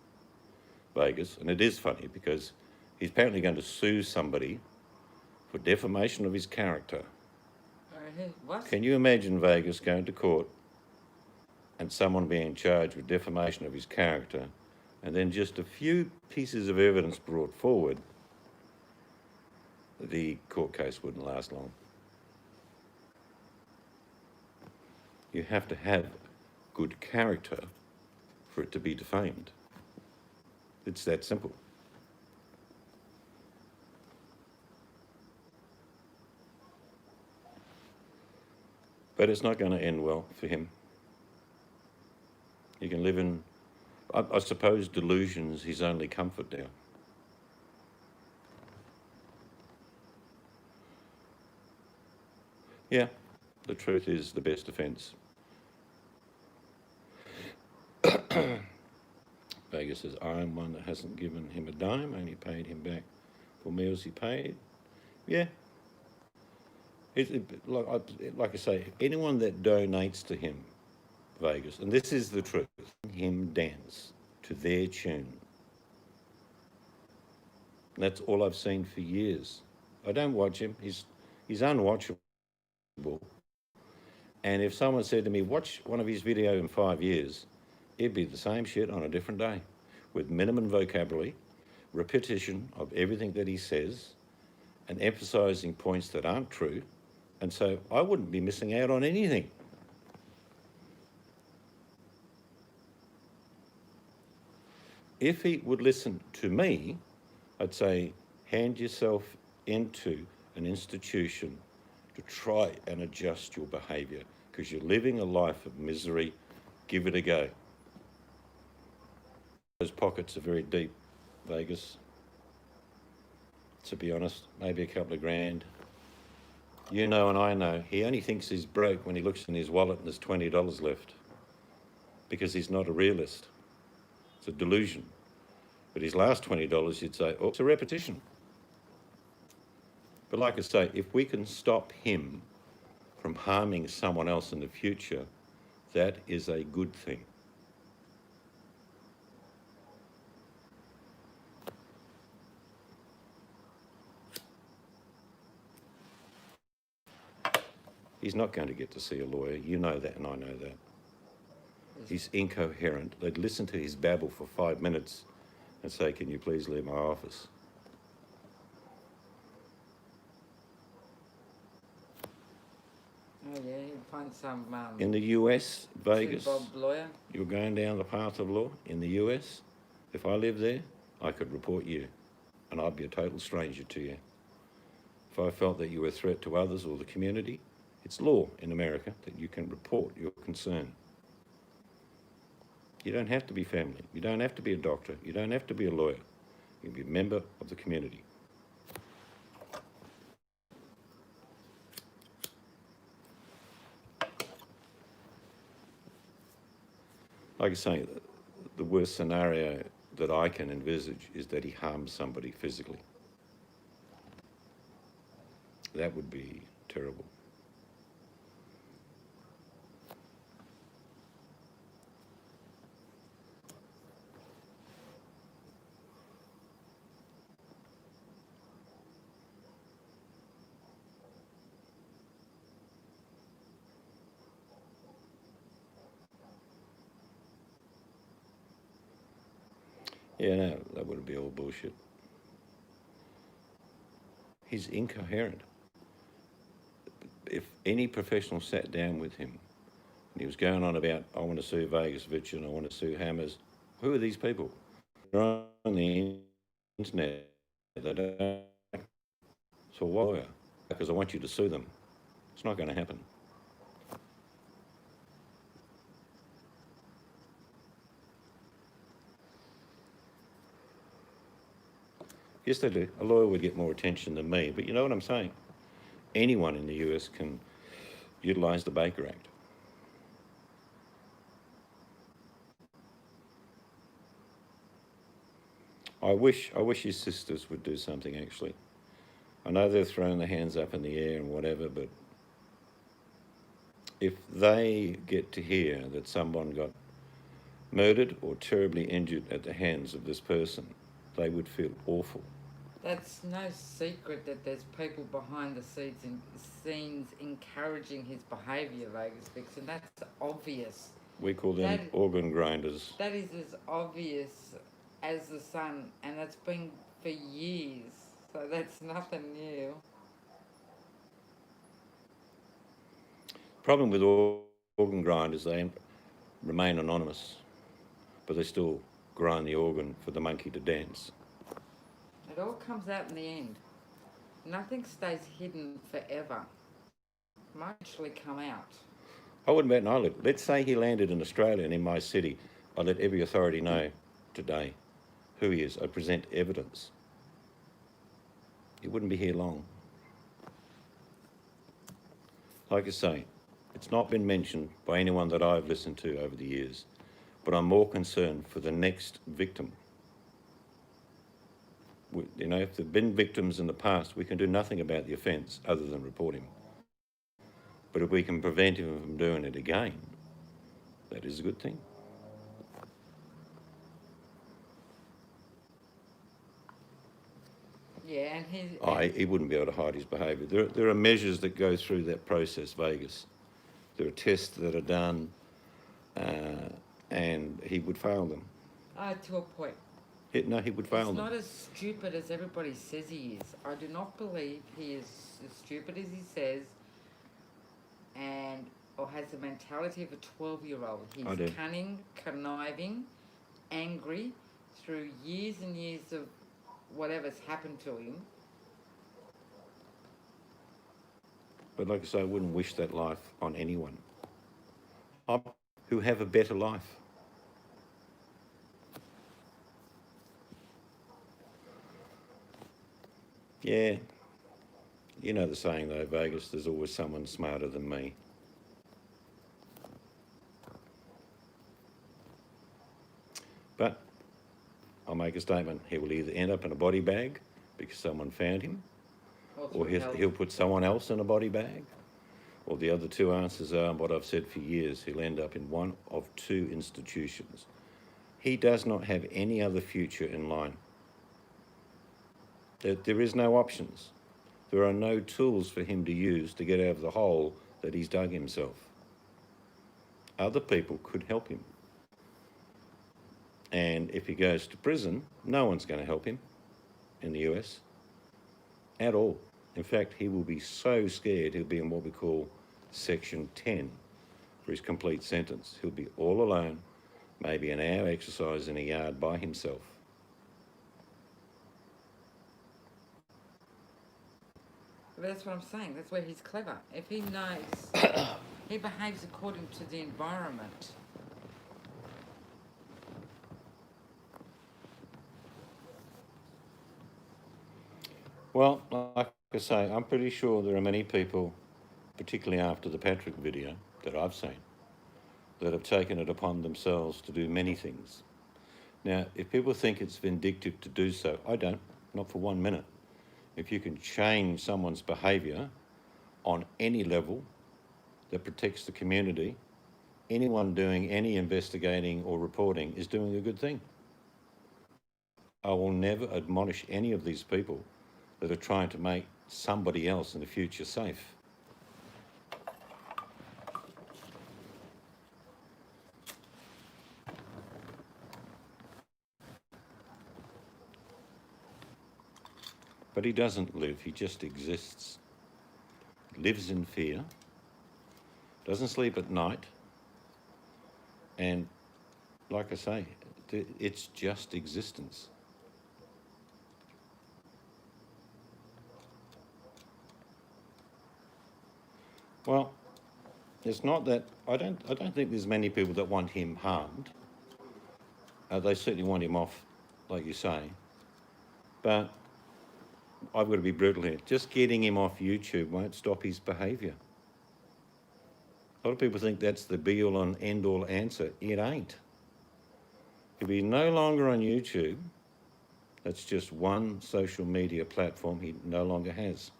Vegas, and it is funny because he's apparently going to sue somebody for defamation of his character. What? Can you imagine Vegas going to court and someone being charged with defamation of his character, and then just a few pieces of evidence brought forward? The court case wouldn't last long. You have to have good character for it to be defamed. It's that simple. But it's not going to end well for him. He can live in, I suppose, delusion's his only comfort now. Yeah, the truth is the best defence. Vegas says, I'm one that hasn't given him a dime, only paid him back for meals he paid. Yeah. Like I say, anyone that donates to him, Vegas, and this is the truth, him dance to their tune. And that's all I've seen for years. I don't watch him. He's unwatchable. And if someone said to me, watch one of his videos in 5 years, it'd be the same shit on a different day, with minimum vocabulary, repetition of everything that he says, and emphasising points that aren't true. And so I wouldn't be missing out on anything. If he would listen to me, I'd say, hand yourself into an institution to try and adjust your behaviour, because you're living a life of misery. Give it a go. Those pockets are very deep, Vegas. To be honest, maybe a couple of grand. You know and I know, he only thinks he's broke when he looks in his wallet and there's $20 left, because he's not a realist. It's a delusion. But his last $20, you'd say, oh, it's a repetition. But like I say, if we can stop him from harming someone else in the future, that is a good thing. He's not going to get to see a lawyer. You know that and I know that. He's incoherent. They'd listen to his babble for 5 minutes and say, can you please leave my office? Oh yeah, he'll find some In the US, Vegas, Bob lawyer. you're going down the path of law. In the US, if I lived there, I could report you and I'd be a total stranger to you. If I felt that you were a threat to others or the community, it's law in America that you can report your concern. You don't have to be family. You don't have to be a doctor. You don't have to be a lawyer. You can be a member of the community. Like I say, the worst scenario that I can envisage is that he harms somebody physically. That would be terrible. Yeah, no, that would be all bullshit. He's incoherent. If any professional sat down with him and he was going on about, I want to sue Vegas Vitchin, I want to sue Hammers, who are these people? They're on the internet. They don't. So why? Because I want you to sue them. It's not going to happen. Yes, they do. A lawyer would get more attention than me, but you know what I'm saying? Anyone in the US can utilise the Baker Act. I wish his sisters would do something, actually. I know they're throwing their hands up in the air and whatever, but if they get to hear that someone got murdered or terribly injured at the hands of this person, they would feel awful. That's no secret that there's people behind the scenes encouraging his behaviour, Vegas Vixen. That's obvious. We call them organ grinders. That is as obvious as the sun, and that's been for years. So that's nothing new. Problem with organ grinders, they remain anonymous, but they still grind the organ for the monkey to dance. It all comes out in the end. Nothing stays hidden forever. It might actually come out. I wouldn't bet an eyelid. Let's say he landed in Australia and in my city. I'd let every authority know today who he is. I'd present evidence. He wouldn't be here long. Like I say, it's not been mentioned by anyone that I've listened to over the years, but I'm more concerned for the next victim. You know, if there have been victims in the past, we can do nothing about the offence other than report him. But if we can prevent him from doing it again, that is a good thing. Yeah, and he wouldn't be able to hide his behaviour. There are measures that go through that process, Vegas. There are tests that are done, and he would fail them. To a point. No, he would fail them. He's not as stupid as everybody says he is. I do not believe he is as stupid as he says, or has the mentality of a 12-year-old. He's cunning, conniving, angry, through years and years of whatever's happened to him. But like I say, I wouldn't wish that life on anyone who have a better life. Yeah, you know the saying though, Vegas, there's always someone smarter than me. But I'll make a statement. He will either end up in a body bag because someone found him, or he'll put someone else in a body bag. Or the other two answers are what I've said for years. He'll end up in one of two institutions. He does not have any other future in line. There is no options. There are no tools for him to use to get out of the hole that he's dug himself. Other people could help him. And if he goes to prison, no one's going to help him in the US at all. In fact, he will be so scared he'll be in what we call Section 10 for his complete sentence. He'll be all alone, maybe an hour exercise in a yard by himself. But that's what I'm saying. That's where he's clever. If he knows, he behaves according to the environment. Well, like I say, I'm pretty sure there are many people, particularly after the Patrick video that I've seen, that have taken it upon themselves to do many things. Now, if people think it's vindictive to do so, I don't, not for 1 minute. If you can change someone's behaviour on any level that protects the community, anyone doing any investigating or reporting is doing a good thing. I will never admonish any of these people that are trying to make somebody else in the future safe. But he doesn't live, he just exists. Lives in fear, doesn't sleep at night, and like I say, it's just existence. Well, it's not that I don't think there's many people that want him harmed. They certainly want him off, like you say, but I've got to be brutal here. Just getting him off YouTube won't stop his behaviour. A lot of people think that's the be-all and end-all answer. It ain't. If he's no longer on YouTube, that's just one social media platform he no longer has.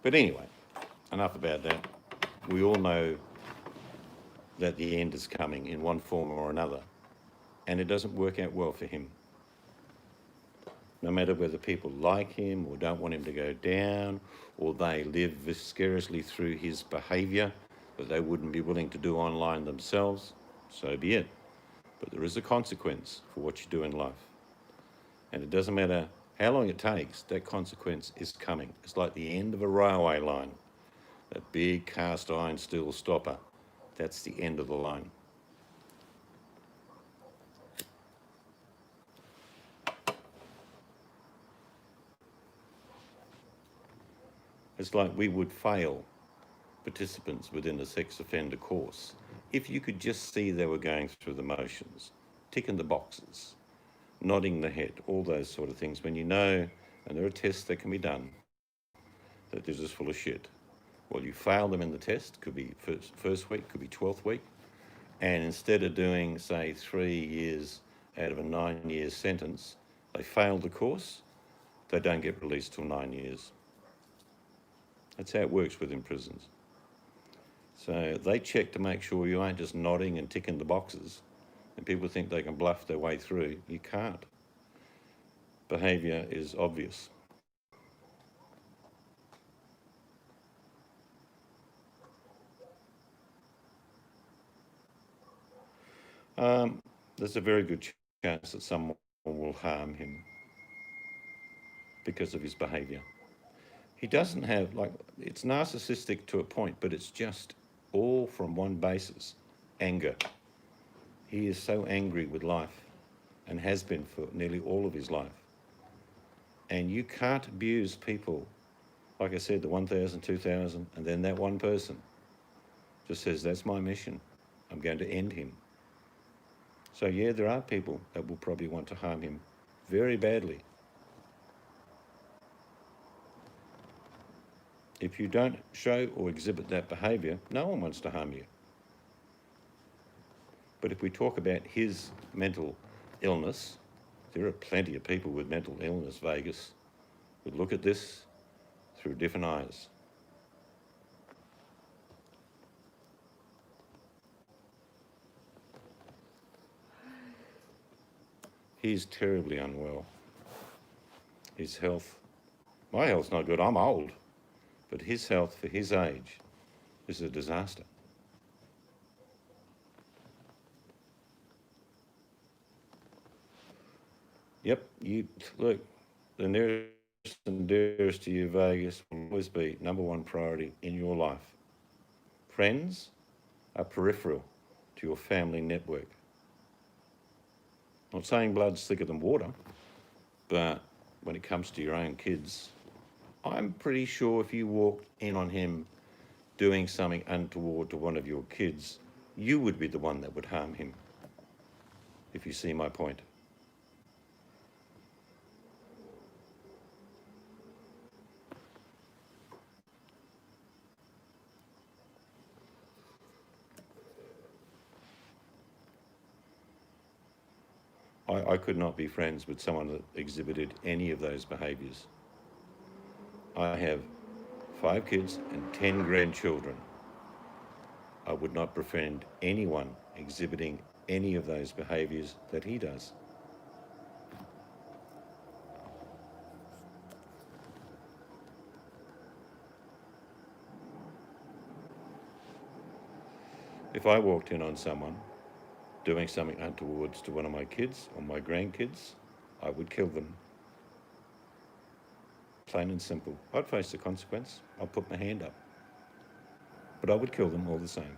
But anyway, enough about that. We all know that the end is coming in one form or another, and it doesn't work out well for him. No matter whether people like him or don't want him to go down, or they live vicariously through his behaviour that they wouldn't be willing to do online themselves, so be it. But there is a consequence for what you do in life. And it doesn't matter how long it takes, that consequence is coming. It's like the end of a railway line, that big cast iron steel stopper. That's the end of the line. It's like we would fail participants within a sex offender course if you could just see they were going through the motions, ticking the boxes, nodding the head, all those sort of things, when you know, and there are tests that can be done, that they're just full of shit. Well, you fail them in the test, could be first week, could be 12th week, and instead of doing, say, 3 years out of a 9-year sentence, they fail the course, they don't get released till 9 years. That's how it works within prisons. So they check to make sure you ain't just nodding and ticking the boxes, and people think they can bluff their way through. You can't. Behaviour is obvious. There's a very good chance that someone will harm him because of his behaviour. He doesn't have, like, it's narcissistic to a point, but it's just all from one basis, anger. He is so angry with life and has been for nearly all of his life. And you can't abuse people, like I said, the 1,000, 2,000, and then that one person just says, that's my mission. I'm going to end him. So yeah, there are people that will probably want to harm him very badly. If you don't show or exhibit that behaviour, no one wants to harm you. But if we talk about his mental illness, there are plenty of people with mental illness, Vegas, who look at this through different eyes. He's terribly unwell. His health, my health's not good, I'm old, but his health for his age is a disaster. Yep, you look, the nearest and dearest to you, Vegas, will always be number one priority in your life. Friends are peripheral to your family network. Not saying blood's thicker than water, but when it comes to your own kids, I'm pretty sure if you walked in on him doing something untoward to one of your kids, you would be the one that would harm him, if you see my point. I could not be friends with someone that exhibited any of those behaviours. I have 5 kids and 10 grandchildren. I would not befriend anyone exhibiting any of those behaviours that he does. If I walked in on someone doing something untoward to one of my kids or my grandkids, I would kill them. Plain and simple. I'd face the consequence. I'd put my hand up. But I would kill them all the same.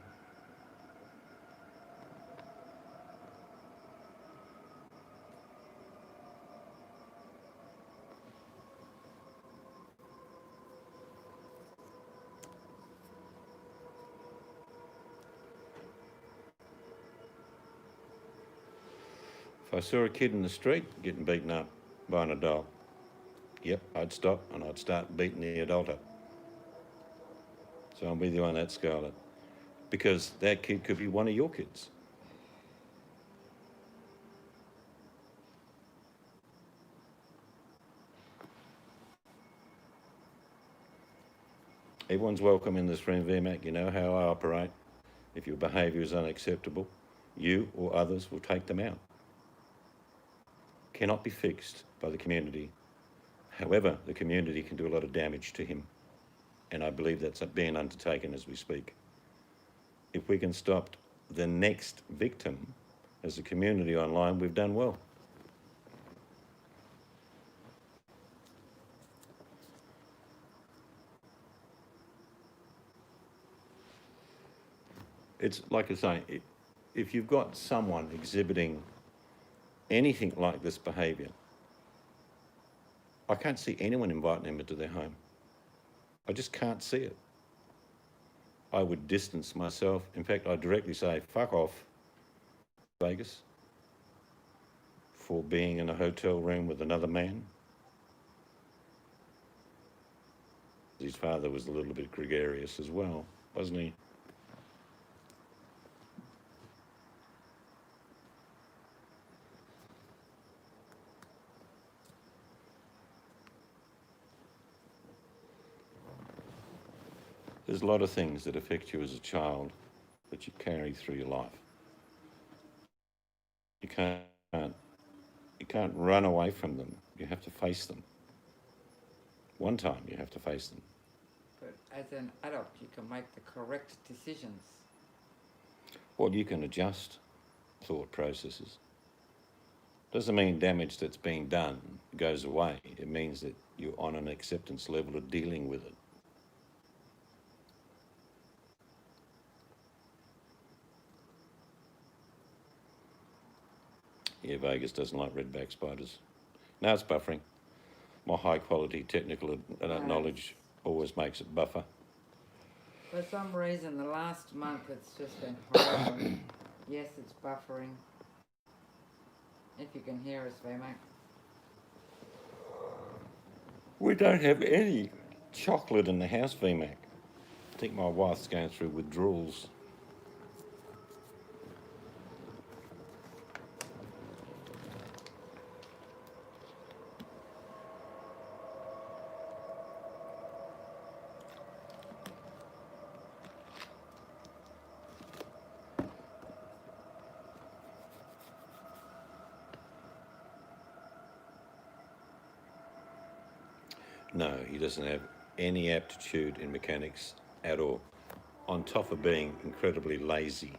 If I saw a kid in the street getting beaten up by an adult, yep, I'd stop and I'd start beating the adult up. So I'm with you on that, Scarlett. Because that kid could be one of your kids. Everyone's welcome in this room, VMAC. You know how I operate. If your behaviour is unacceptable, you or others will take them out. Cannot be fixed by the community. However, the community can do a lot of damage to him. And I believe that's being undertaken as we speak. If we can stop the next victim as a community online, we've done well. It's like I say, if you've got someone exhibiting anything like this behaviour, I can't see anyone inviting them into their home. I just can't see it. I would distance myself. In fact, I'd directly say, fuck off, Vegas, for being in a hotel room with another man. His father was a little bit gregarious as well, wasn't he? There's a lot of things that affect you as a child that you carry through your life. You can't run away from them. You have to face them. One time you have to face them. But as an adult, you can make the correct decisions. Well, you can adjust thought processes. Doesn't mean damage that's being done goes away. It means that you're on an acceptance level of dealing with it. Yeah, Vegas doesn't like redback spiders. No, it's buffering. My high quality technical knowledge always makes it buffer. For some reason, the last month it's just been horrible. Yes, it's buffering. If you can hear us, VMAC. We don't have any chocolate in the house, VMAC. I think my wife's going through withdrawals. No, he doesn't have any aptitude in mechanics at all, on top of being incredibly lazy.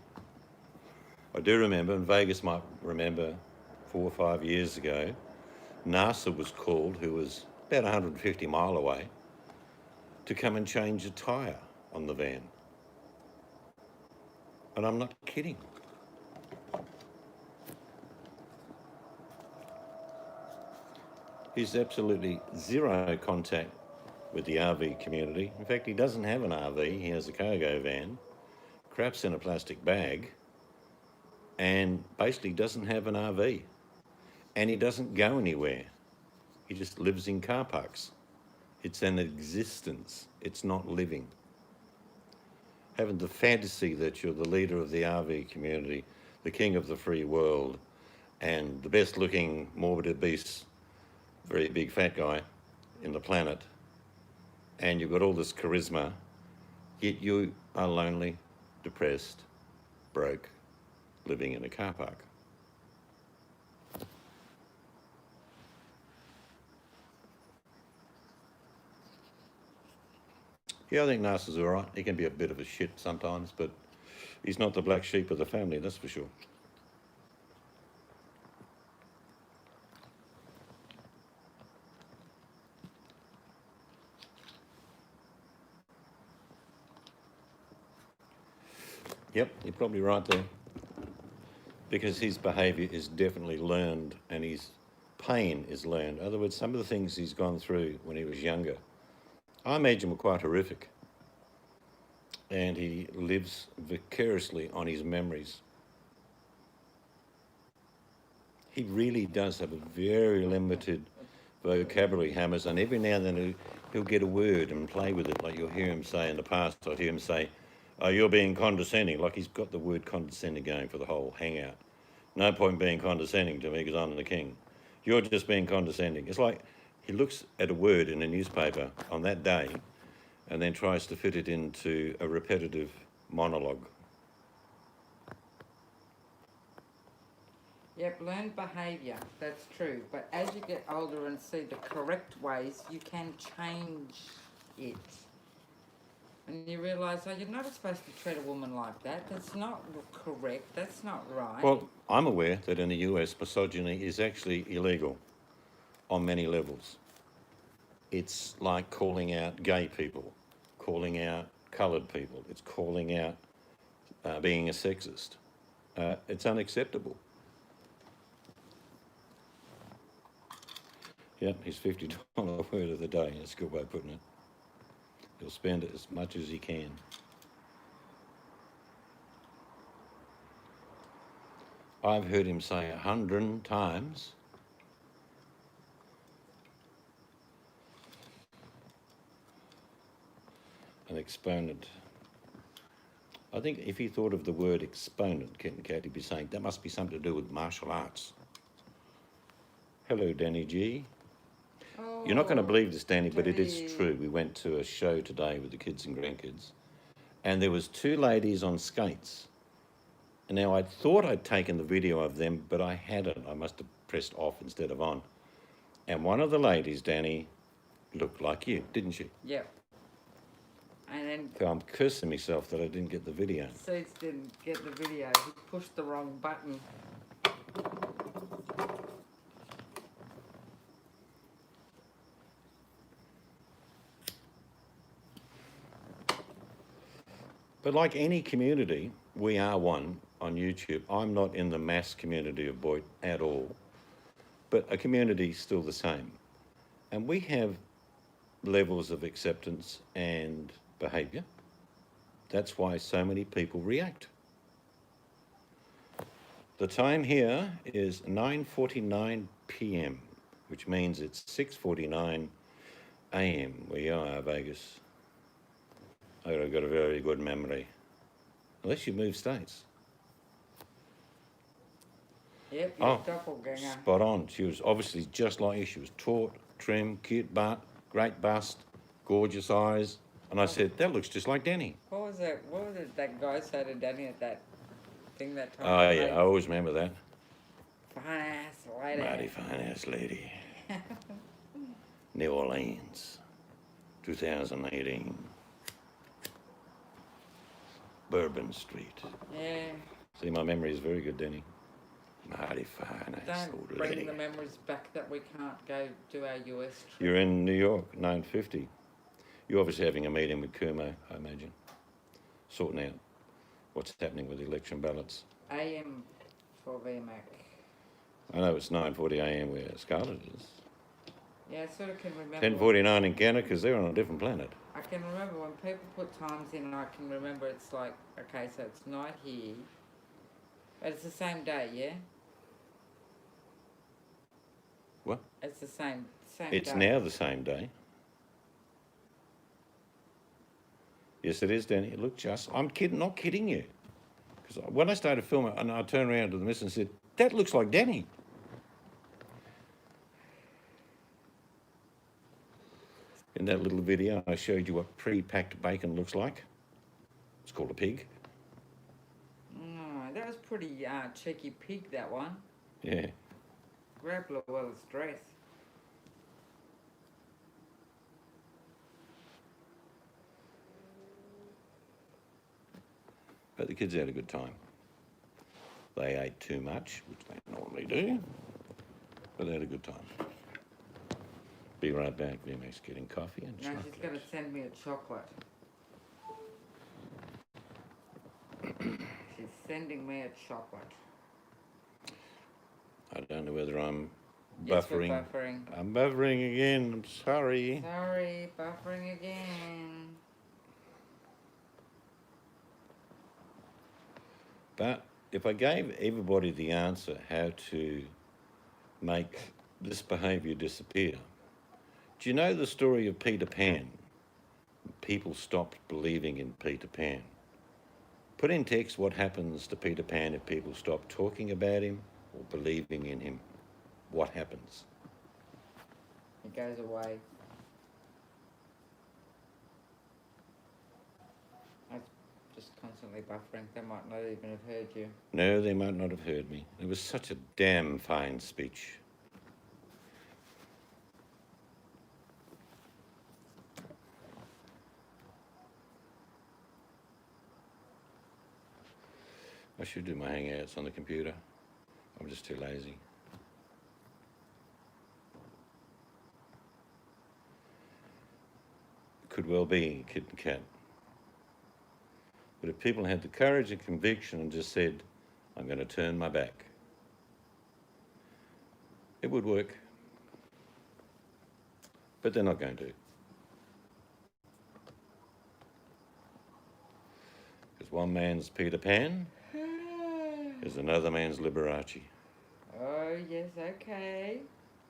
I do remember, and Vegas might remember 4 or 5 years ago, NASA was called, who was about 150 mile away, to come and change a tyre on the van. And I'm not kidding. He's absolutely zero contact with the RV community. In fact, he doesn't have an RV, he has a cargo van, craps in a plastic bag, and basically doesn't have an RV. And he doesn't go anywhere. He just lives in car parks. It's an existence, it's not living. Having the fantasy that you're the leader of the RV community, the king of the free world, and the best looking morbid obese, very big fat guy in the planet, and you've got all this charisma, yet you are lonely, depressed, broke, living in a car park. Yeah, I think NASA's all right. He can be a bit of a shit sometimes, but he's not the black sheep of the family, that's for sure. Yep, you're probably right there. Because his behaviour is definitely learned and his pain is learned. In other words, some of the things he's gone through when he was younger, I imagine were quite horrific. And he lives vicariously on his memories. He really does have a very limited vocabulary, Hammers, and every now and then he'll get a word and play with it. Like you'll hear him say in the past, I'd hear him say, oh, you're being condescending, like he's got the word condescending going for the whole hangout. No point being condescending to me because I'm the king. You're just being condescending. It's like he looks at a word in a newspaper on that day and then tries to fit it into a repetitive monologue. Yep, learned behaviour, that's true. But as you get older and see the correct ways, you can change it. And you realise, oh, you're not supposed to treat a woman like that. That's not correct. That's not right. Well, I'm aware that in the US, misogyny is actually illegal on many levels. It's like calling out gay people, calling out coloured people. It's calling out being a sexist. It's unacceptable. Yep, his $50 word of the day. That's a good way of putting it. He'll spend it as much as he can. I've heard him say 100 times, an exponent. I think if he thought of the word exponent, Kit and Kat, he'd be saying that must be something to do with martial arts. Hello, Danny G. Oh, You're not going to believe this, Danny, but it is Danny. true. We went to a show today with the kids and grandkids, and there was 2 ladies on skates. And now I thought I'd taken the video of them, but I hadn't. I must have pressed off instead of on. And one of the ladies, Danny, looked like you, didn't she? Yep. And then So I'm cursing myself that I didn't get the video. Seeds didn't get the video. He pushed the wrong button. But like any community, we are one on YouTube. I'm not in the mass community of Boit at all, but a community still the same. And we have levels of acceptance and behaviour. That's why so many people react. The time here is 9:49 p.m, which means it's 6:49 a.m. where you are, Vegas. I've got a very good memory. Unless you move states. Yep, you're a doppelganger. Spot on. She was obviously just like you. She was taut, trim, cute butt, great bust, gorgeous eyes. And I said, that looks just like Danny. What was it that guy said to Danny at that thing that time? Oh, yeah, I always remember that. Fine ass lady. Mighty fine ass lady. New Orleans, 2018. Bourbon Street. Yeah. See, my memory is very good, Danny. Mighty fine ass old Don't bring lady. the memories back that we can't go do our US trip. You're in New York, 9:50. You're obviously having a meeting with Kumo, I imagine. Sorting out what's happening with the election ballots. AM for VMAC. I know it's 9:40 a.m. where Scarlett is. Yeah, I sort of can remember. 10:49 in Canada because they're on a different planet. I can remember when people put times in, I can remember it's like, okay, so it's night here. But it's the same day, yeah? What? It's the same It's day. now the same day. Yes, it is, Danny. Look, just, I'm kidding, not kidding you. Because when I started filming, and I turned around to the missus and said, that looks like Danny. In that little video, I showed you what pre-packed bacon looks like. It's called a pig. Oh, that was pretty cheeky pig, that one. Yeah. Grabbed Luella's dress. But the kids had a good time. They ate too much, which they normally do, but they had a good time. Be right back. VMAX getting coffee and No, chocolate. she's going to send me a chocolate. She's sending me a chocolate. I don't know whether I'm Yes, we're buffering. buffering. I'm buffering again. I'm sorry. Sorry, buffering again. But if I gave everybody the answer how to make this behaviour disappear, do you know the story of Peter Pan? People stopped believing in Peter Pan. Put in text what happens to Peter Pan if people stop talking about him or believing in him. What happens? It goes away. I'm just constantly buffering. They might not even have heard you. No, they might not have heard me. It was such a damn fine speech. I should do my hangouts on the computer. I'm just too lazy. Could well be Kit and Kat. But if people had the courage and conviction and just said, I'm going to turn my back, it would work. But they're not going to. Because one man's Peter Pan is another man's Liberace. Oh, yes, okay.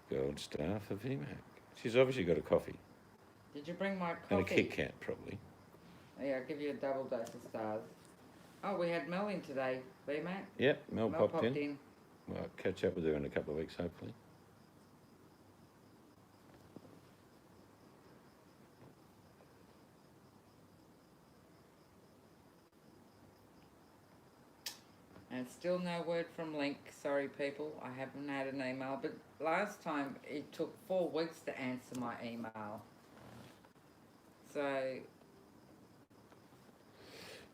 Gold star for VMAC. She's obviously got a coffee. Did you bring my coffee? And a Kit Kat, probably. Yeah, I'll give you a double dose of stars. Oh, we had Mel in today, VMAC. Yep, Mel popped in. in. Well, I'll catch up with her in a couple of weeks, hopefully. And still no word from Link. Sorry, people. I haven't had an email. But last time, it took 4 weeks to answer my email. So...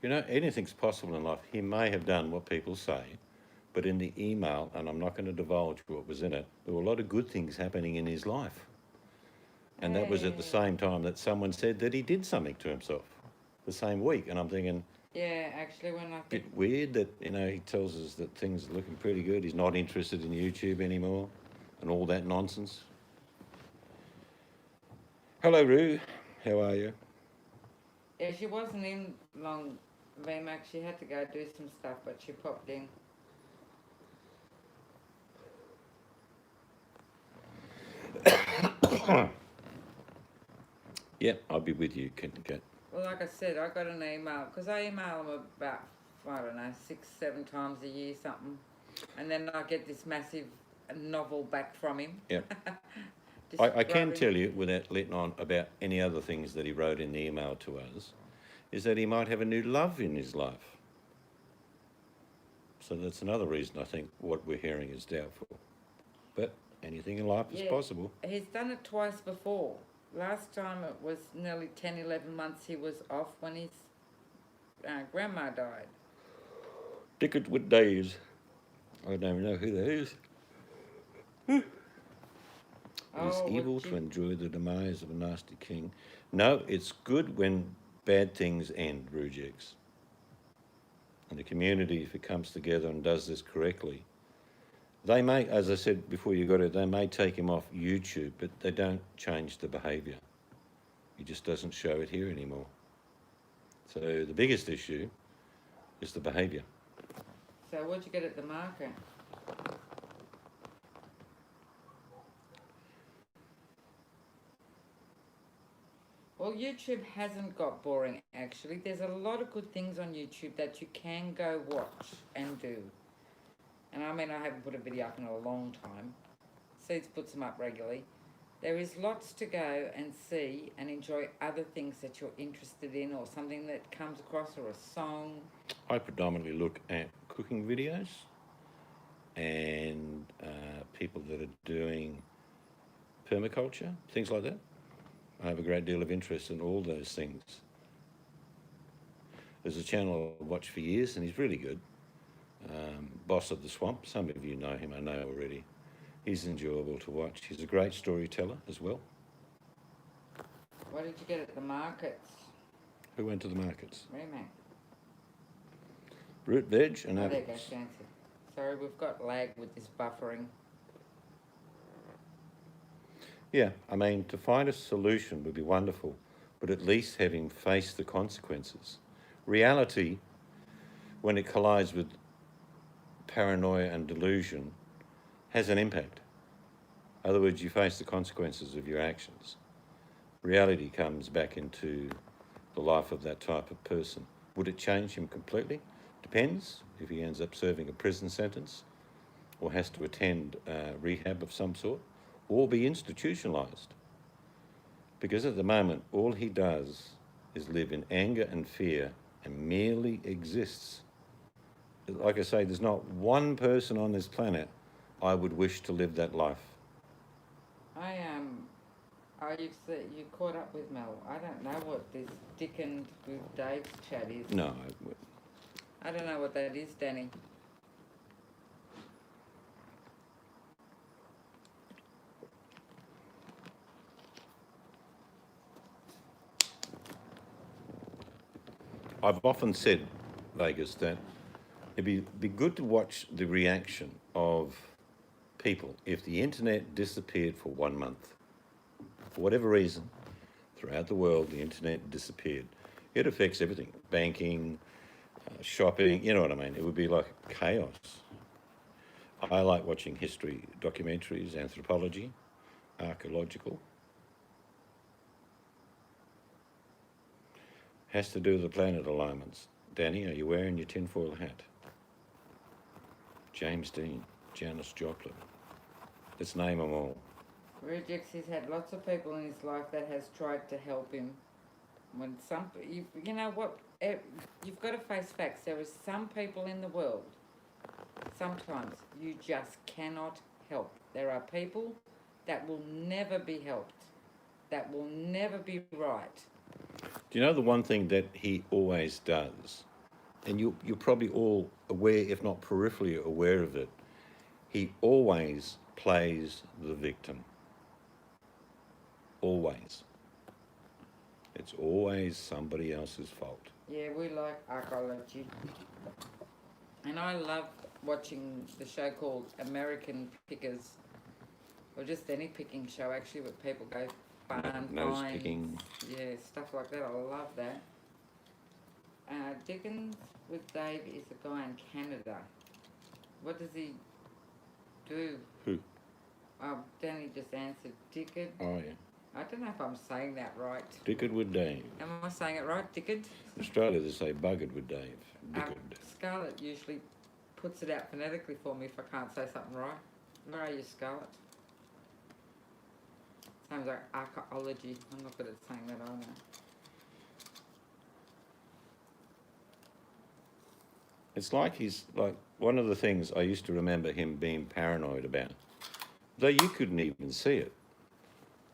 You know, anything's possible in life. He may have done what people say, but in the email, and I'm not going to divulge what was in it, there were a lot of good things happening in his life. And that was at the same time that someone said that he did something to himself the same week. And I'm thinking, Yeah, actually, when I think, Bit weird that, you know, he tells us that things are looking pretty good. He's not interested in YouTube anymore and all that nonsense. Hello, Roo. How are you? yeah, she wasn't in long, VMAX. She had to go do some stuff, but she popped in. Yeah, I'll be with you, Cat. Well, like I said, I got an email because I email them about, I don't know, 6, 7 times a year, something, and then I get this massive novel back from him. Yep. I can describing- tell you, without letting on about any other things that he wrote in the email to us, is that he might have a new love in his life. So that's another reason I think what we're hearing is doubtful. But anything in life is Yeah. possible. He's done it twice before. Last time it was nearly 10, 11 months he was off when his grandma died. Ticket with days. I don't even know who that is. It is Oh, evil would to you- enjoy the demise of a nasty king. No, it's good when bad things end, Rujex. And the community, if it comes together and does this correctly, they may, as I said before you got it, they may take him off YouTube, but they don't change the behaviour. He just doesn't show it here anymore. So the biggest issue is the behaviour. So what'd you get at the market? Well, YouTube hasn't got boring, actually. There's a lot of good things on YouTube that you can go watch and do. And I mean, I haven't put a video up in a long time. Seeds puts them up regularly. There is lots to go and see and enjoy other things that you're interested in, or something that comes across, or a song. I predominantly look at cooking videos and people that are doing permaculture, things like that. I have a great deal of interest in all those things. There's a channel I've watched for years and he's really good. Boss of the Swamp, some of you know him, I know already. He's enjoyable to watch. He's a great storyteller as well. What did you get at the markets? Who went to the markets? Remac. Root veg and Oh, there you go, apples. Shanty. Sorry, we've got lag with this buffering. Yeah, I mean, to find a solution would be wonderful, but at least have him face the consequences. Reality, when it collides with paranoia and delusion, has an impact. In other words, you face the consequences of your actions. Reality comes back into the life of that type of person. Would it change him completely? Depends if he ends up serving a prison sentence or has to attend rehab of some sort or be institutionalised. Because at the moment, all he does is live in anger and fear and merely exists. Like I say, there's not one person on this planet I would wish to live that life. You caught up with Mel. I don't know what this Dick and with Dave's chat is. No, I don't know what that is, Danny. I've often said, Vegas, that it'd be good to watch the reaction of people if the internet disappeared for 1 month. For whatever reason, throughout the world, the internet disappeared. It affects everything, banking, shopping, you know what I mean? It would be like chaos. I like watching history documentaries, anthropology, archaeological. Has to do with the planet alignments. Danny, are you wearing your tinfoil hat? James Dean, Janis Joplin. Let's name them all. Rejects, he's had lots of people in his life that has tried to help him. When you know what, you've got to face facts. There are some people in the world, sometimes you just cannot help. There are people that will never be helped, that will never be right. Do you know the one thing that he always does? And you're probably all aware, if not peripherally aware of it. He always plays the victim. Always. It's always somebody else's fault. Yeah, we like archaeology. And I love watching the show called American Pickers, or just any picking show actually, where people go barn Nose finds, picking. yeah, stuff like that. I love that. Dickens with Dave is a guy in Canada. What does he do? Who? Danny just answered Dickard. Oh, yeah. I don't know if I'm saying that right. Dickard with Dave. Am I saying it right, Dickard? In Australia, they say buggered with Dave. Dickard. Scarlett usually puts it out phonetically for me if I can't say something right. Where are you, Scarlett? Sounds like archaeology. I'm not good at saying that either. It's like he's like one of the things I used to remember him being paranoid about. Though you couldn't even see it.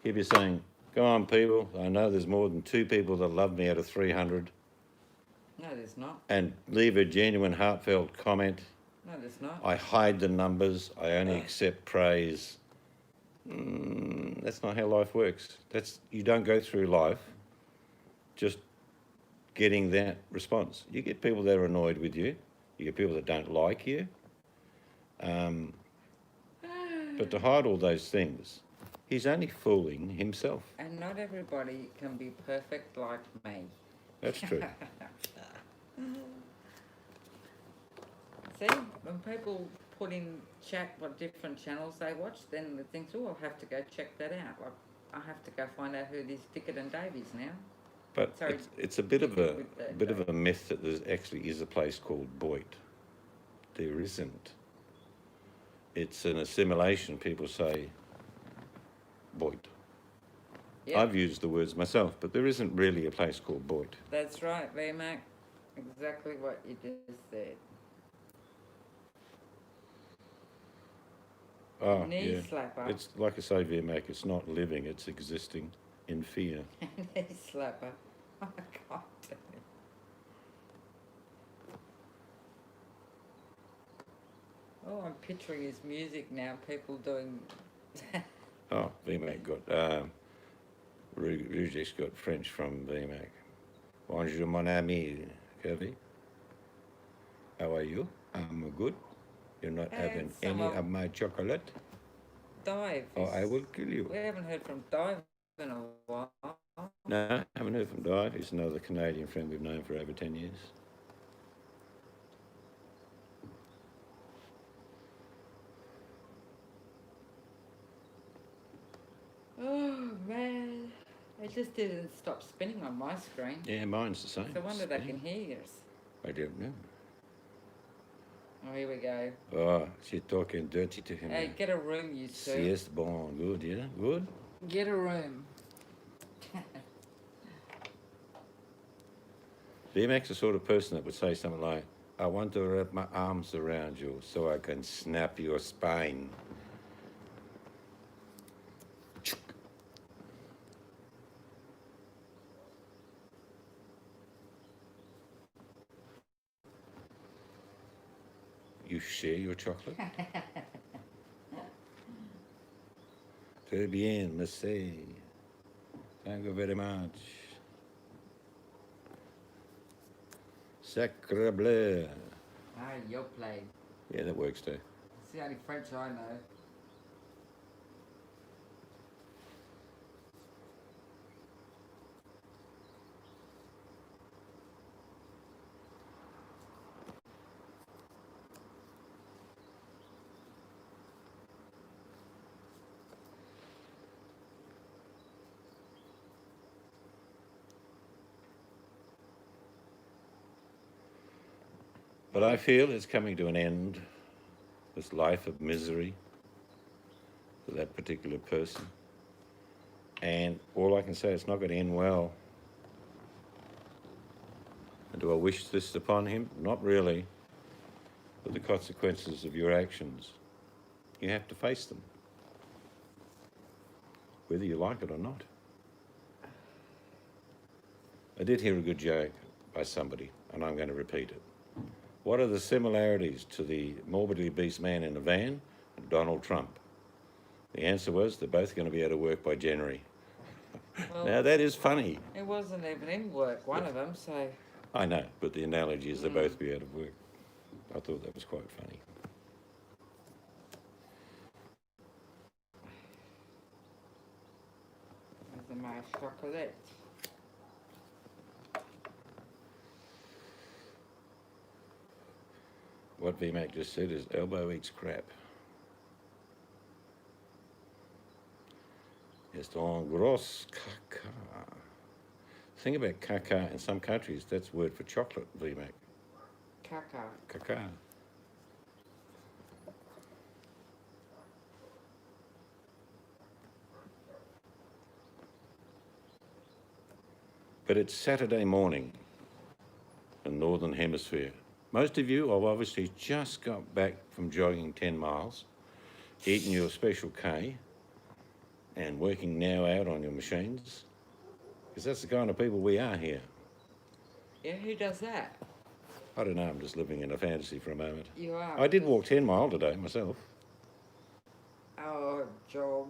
He'd be saying, "Go on, people. I know there's more than 2 people that love me out of 300." No, there's not. And leave a genuine, heartfelt comment. No, there's not. I hide the numbers. I only accept praise. That's not how life works. You don't go through life just getting that response. You get people that are annoyed with you. You get people that don't like you. But to hide all those things, he's only fooling himself. And not everybody can be perfect like me. That's true. See, when people put in chat what different channels they watch, then they think, oh, I'll have to go check that out. Like, I have to go find out who this Dickard and Dave is now. But Sorry, it's a bit of a myth that there actually is a place called Boyd. There isn't. It's an assimilation. People say Boyd. Yep. I've used the words myself, but there isn't really a place called Boyd. That's right, VMAC. Exactly what you just said. Oh, Knee yeah. slapper. It's like I say, VMAC, it's not living, it's existing in fear. Knee slapper. Oh, God. Oh, I'm picturing his music now. People doing. Oh, VMAC got, Rujek's got French from VMAC. Bonjour, mon ami, Kirby. How are you? I'm good. You're not having any of my chocolate? Dive. Or I will kill you. We haven't heard from Dive in a while. No, I haven't heard from Dive. He's another Canadian friend we've known for over 10 years. Oh, man. It just didn't stop spinning on my screen. Yeah, mine's the same. So I wonder they can hear us. I don't know. Oh, here we go. Oh, she's talking dirty to him. Hey, get a room, you two. Yes, bon, good, yeah, good. Get a room. VMAC's the sort of person that would say something like, I want to wrap my arms around you so I can snap your spine. You share your chocolate? Très bien, merci. Thank you very much. Sacre bleu. Ah, you're playing. Yeah, that works too. It's the only French I know. But I feel it's coming to an end, this life of misery for that particular person. And all I can say, it's not going to end well. And do I wish this upon him? Not really. But the consequences of your actions, you have to face them, whether you like it or not. I did hear a good joke by somebody, and I'm going to repeat it. What are the similarities to the morbidly obese man in a van and Donald Trump? The answer was they're both going to be out of work by January. Well, Now that is funny. it wasn't even in work, one of them, so... I know, but the analogy is they both be out of work. I thought that was quite funny. There's my chocolate. What VMAC just said is elbow eats crap. It's en gros caca. The thing about caca in some countries, that's word for chocolate, VMAC. Caca. Caca. But it's Saturday morning in the Northern Hemisphere. Most of you have obviously just got back from jogging 10 miles, eating your special K, and working now out on your machines, because that's the kind of people we are here. Yeah, who does that? I don't know, I'm just living in a fantasy for a moment. You are. I did walk 10 mile today myself. Oh, job.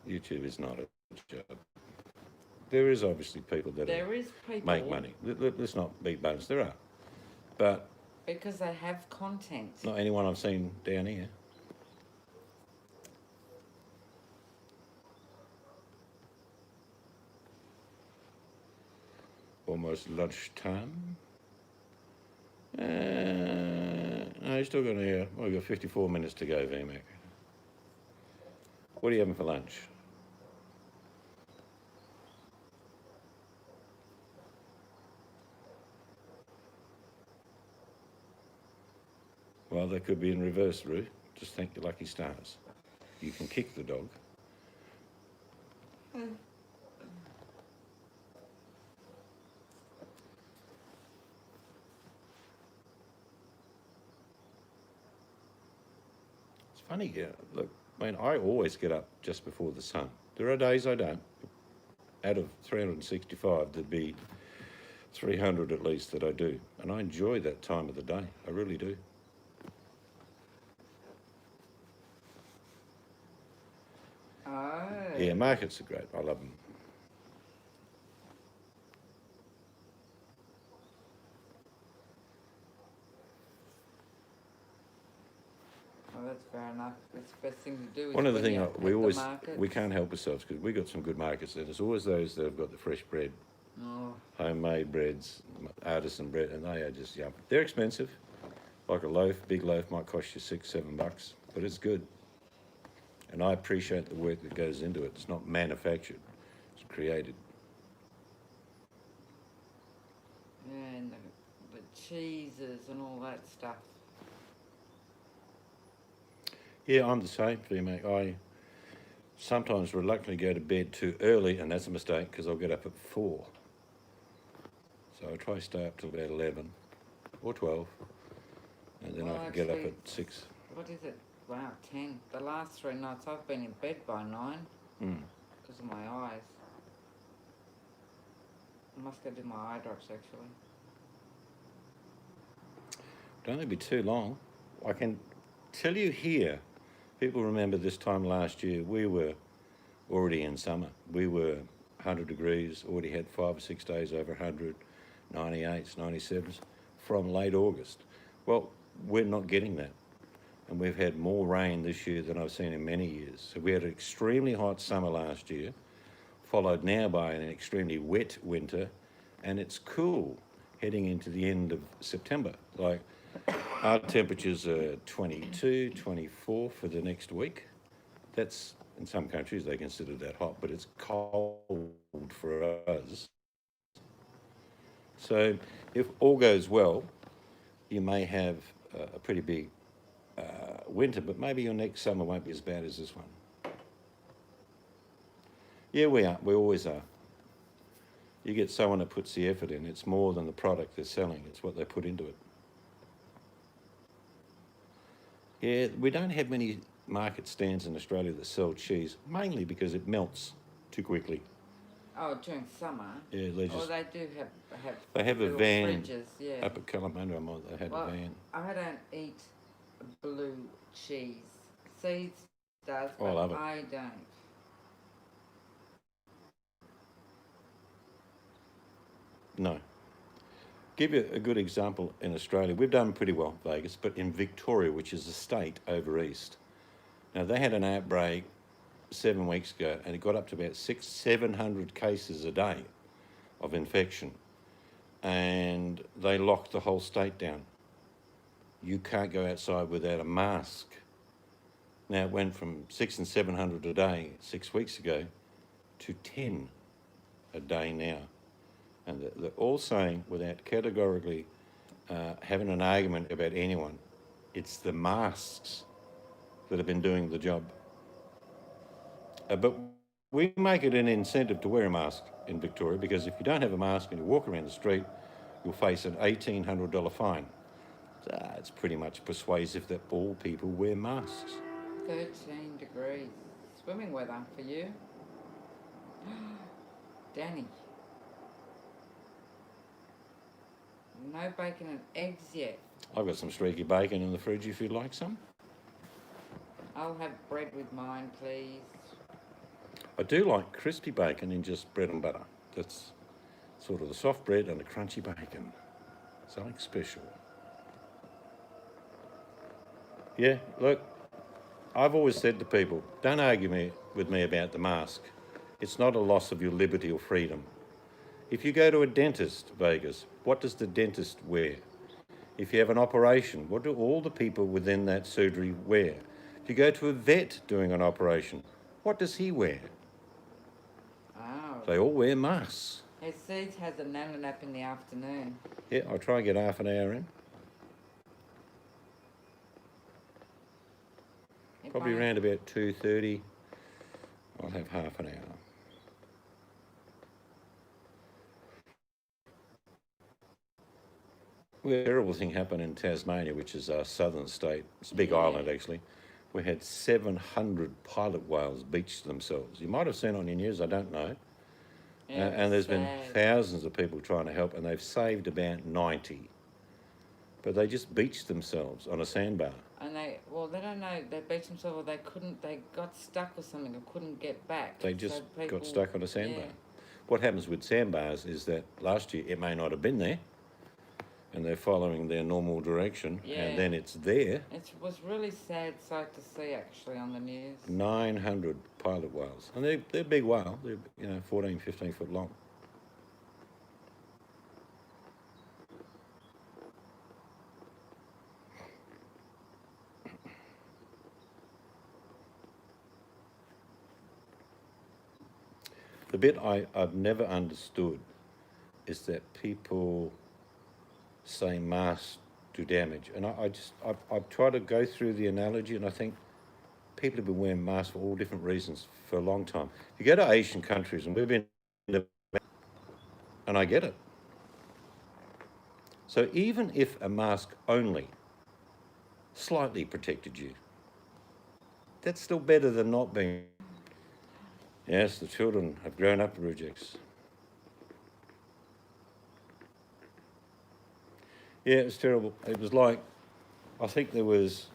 YouTube is not a job. There is obviously people that There is people... make money. Let's not beat bones, there are. But Because they have content. not anyone I've seen down here. Almost lunchtime. No, you're still got here. Well, we've got 54 minutes to go, VMAC. What are you having for lunch? Well, that could be in reverse, Roo. Just thank your lucky stars. You can kick the dog. It's funny, yeah. Look, I mean, I always get up just before the sun. There are days I don't. Out of 365, there'd be 300 at least that I do. And I enjoy that time of the day. I really do. Oh. Yeah, markets are great. I love them. Well, that's fair enough. It's the best thing to do. Is One of the when things you're we at always, the market. we can't help ourselves because we got some good markets there. There's always those that have got the fresh bread, Oh, homemade breads, artisan bread, and they are just yum. They're expensive. Like a loaf, big loaf might cost you $6-7, but it's good. And I appreciate the work that goes into it. It's not manufactured, it's created. yeah, and the cheeses and all that stuff. Yeah, I'm the same, mate. I sometimes reluctantly go to bed too early, and that's a mistake because I'll get up at 4. So I try to stay up till about 11 or 12, and then Well, I can get up actually- at 6. What is it? Wow, 10. The last 3 nights I've been in bed by 9 Mm. because of my eyes. I must go do my eye drops actually. Don't let it be too long. I can tell you here, people remember this time last year, we were already in summer. We were 100 degrees, already had 5 or 6 days over 100, 98s, 97s from late August. Well, we're not getting that. And we've had more rain this year than I've seen in many years. So we had an extremely hot summer last year, followed now by an extremely wet winter, and it's cool heading into the end of September. Like, our temperatures are 22, 24 for the next week. That's, in some countries, they consider that hot, but it's cold for us. So if all goes well, you may have a pretty big winter, but maybe your next summer won't be as bad as this one. Yeah, we are. We always are. You get someone that puts the effort in. It's more than the product they're selling. It's what they put into it. Yeah, we don't have many market stands in Australia that sell cheese, mainly because it melts too quickly. Oh, during summer. Yeah, they Oh, just they do have. they have a little van fridges, yeah. up at Kalamunda. They had Well, a van. I don't eat blue cheese. Seeds does, Oh, I but love it. I don't. No. Give you a good example in Australia. We've done pretty well, Vegas, but in Victoria, which is a state over east, now they had an outbreak 7 weeks ago, and it got up to about 700 cases a day of infection, and they locked the whole state down. You can't go outside without a mask. Now it went from 600 and 700 a day 6 weeks ago to 10 a day now. And they're all saying, without categorically having an argument about anyone, it's the masks that have been doing the job. But we make it an incentive to wear a mask in Victoria, because if you don't have a mask and you walk around the street, you'll face an $1,800 fine. So it's pretty much persuasive that all people wear masks. 13 degrees. Swimming weather for you. Danny. No bacon and eggs yet. I've got some streaky bacon in the fridge if you'd like some. I'll have bread with mine, please. I do like crispy bacon in just bread and butter. That's sort of the soft bread and the crunchy bacon. Something special. Yeah, look, I've always said to people, don't argue with me about the mask. It's not a loss of your liberty or freedom. If you go to a dentist, Vegas, what does the dentist wear? If you have an operation, what do all the people within that surgery wear? If you go to a vet doing an operation, what does he wear? Oh. They all wear masks. Hey, Seeds has a nana nap in the afternoon. Yeah, I'll try and get half an hour in. If Probably I- around about 2:30. I'll have half an hour. We had a terrible thing happen in Tasmania, which is our southern state. It's a big island, actually. We had 700 pilot whales beach themselves. You might have seen on your news, I don't know. Yeah, And there's been sad. thousands of people trying to help, and they've saved about 90. But they just beached themselves on a sandbar. And they don't know, they beat themselves, or they got stuck or something and couldn't get back. They just So people- got stuck on a sandbar. yeah. What happens with sandbars is that last year it may not have been there, and they're following their normal direction, Yeah. and then it's there. It was really sad sight to see, actually, on the news. 900 pilot whales, and they're big whale. They're 14, 15 foot long. The bit I've never understood is that people say masks do damage, and I've tried to go through the analogy, and I think people have been wearing masks for all different reasons for a long time. You go to Asian countries, and we've been, and I get it. So even if a mask only slightly protected you, that's still better than not being. Yes, the children have grown up rejects. Yeah, it was terrible. It was like, I think there was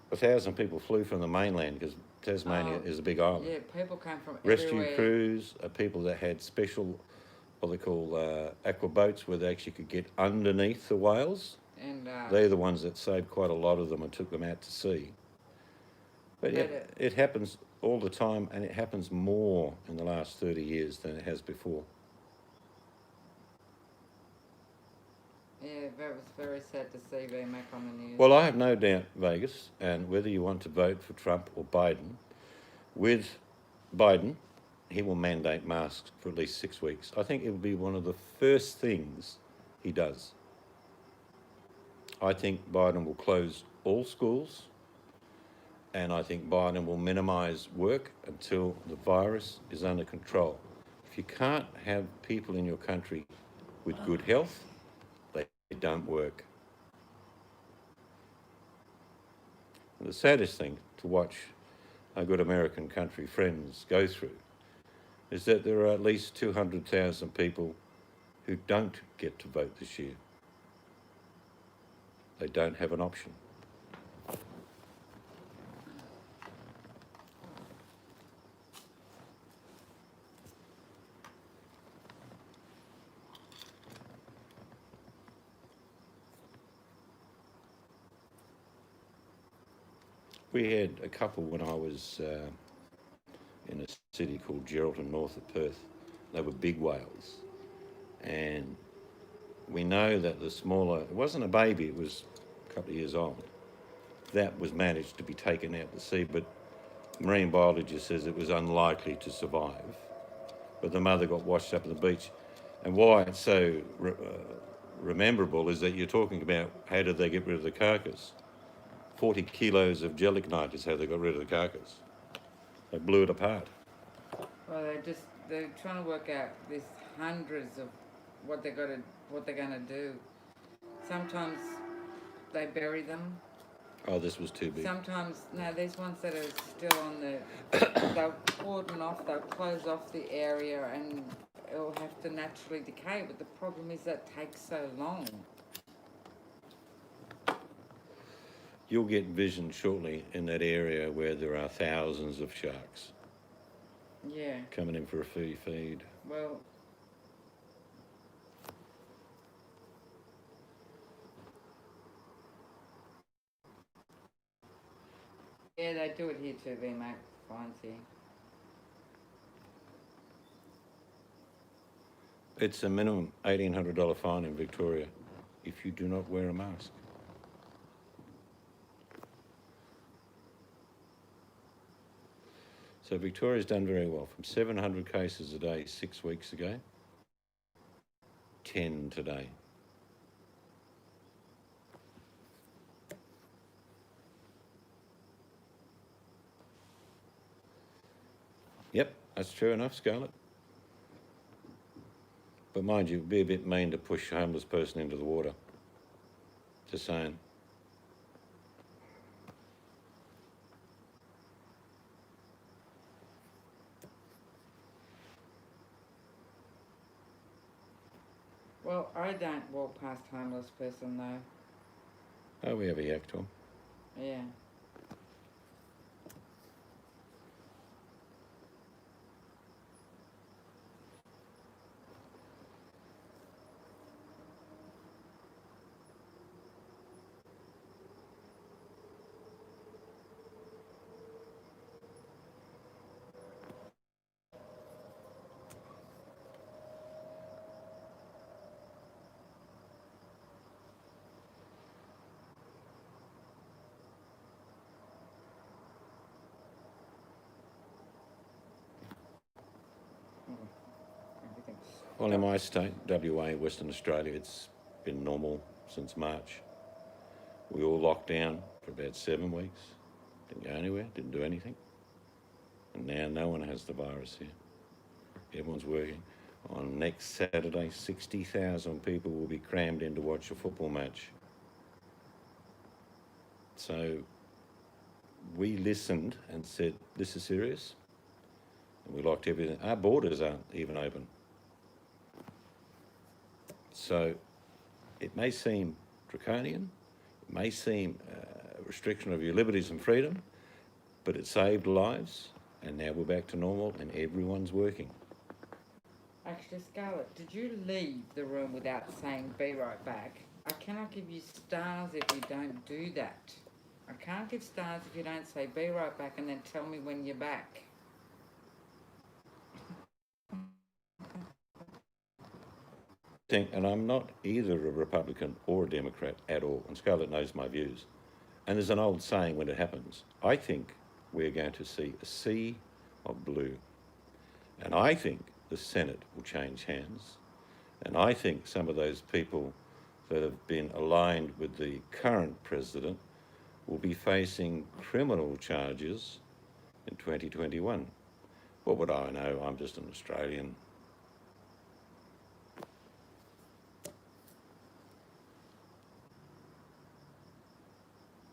1,000 people flew from the mainland, because Tasmania is a big island. Yeah, people came from Rescue everywhere. crews, people that had special, what they call aqua boats, where they actually could get underneath the whales. And They're the ones that saved quite a lot of them and took them out to sea. But yeah, it happens all the time, and it happens more in the last 30 years than it has before. yeah, it was very sad to see VMAC on the news. Well, I have no doubt, Vegas, and whether you want to vote for Trump or Biden, with Biden, he will mandate masks for at least 6 weeks. I think it will be one of the first things he does. I think Biden will close all schools, and I think Biden will minimise work until the virus is under control. If you can't have people in your country with good health, they don't work. And the saddest thing to watch our good American country friends go through is that there are at least 200,000 people who don't get to vote this year. They don't have an option. We had a couple when I was in a city called Geraldton, north of Perth. They were big whales. And we know that the smaller, it wasn't a baby, it was a couple of years old. That was managed to be taken out to sea, but marine biologist says it was unlikely to survive. But the mother got washed up at the beach. And why it's so rememberable is that you're talking about how did they get rid of the carcass? 40 kilos of gelignite is how they got rid of the carcass. They blew it apart. Well, they're trying to work out. There's hundreds of what they're gonna do. Sometimes they bury them. Oh, this was too big. Sometimes no, there's ones that are still on the. They'll cordon off. They'll close off the area, and it'll have to naturally decay. But the problem is that takes so long. You'll get vision shortly in that area where there are thousands of sharks. Yeah. Coming in for a feed. Well. Yeah, they do it here too, VMAC. Fines here. It's a minimum $1,800 fine in Victoria if you do not wear a mask. So Victoria's done very well. From 700 cases a day 6 weeks ago, 10 today. Yep, that's true enough, Scarlett. But mind you, it'd be a bit mean to push a homeless person into the water. Just saying. Well, I don't walk past homeless person though. Oh, we have a yak to 'em. Yeah. Well, in my state, WA, Western Australia, it's been normal since March. We all locked down for about 7 weeks. Didn't go anywhere, didn't do anything. And now no one has the virus here. Everyone's working. On next Saturday, 60,000 people will be crammed in to watch a football match. So we listened and said, this is serious. And we locked everything. Our borders aren't even open. So it may seem draconian, it may seem a restriction of your liberties and freedom, but it saved lives, and now we're back to normal and everyone's working. Actually, Scarlett, did you leave the room without saying be right back? I cannot give you stars if you don't do that. I can't give stars if you don't say be right back and then tell me when you're back. And I'm not either a Republican or a Democrat at all, and Scarlett knows my views. And there's an old saying when it happens, I think we're going to see a sea of blue. And I think the Senate will change hands. And I think some of those people that have been aligned with the current president will be facing criminal charges in 2021. What would I know? I'm just an Australian.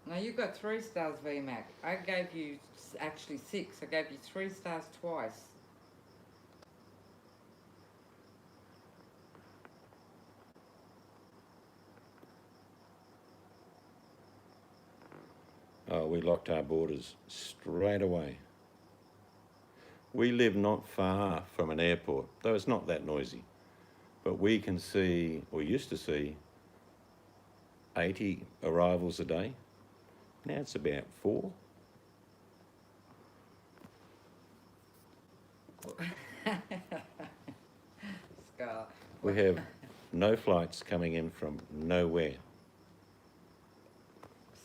Now you got 3 stars, VMAC. I gave you actually 6. I gave you 3 stars twice. We locked our borders straight away. We live not far from an airport, though it's not that noisy. But we can see, or used to see, 80 arrivals a day. Now it's about 4. Scarlett. We have no flights coming in from nowhere.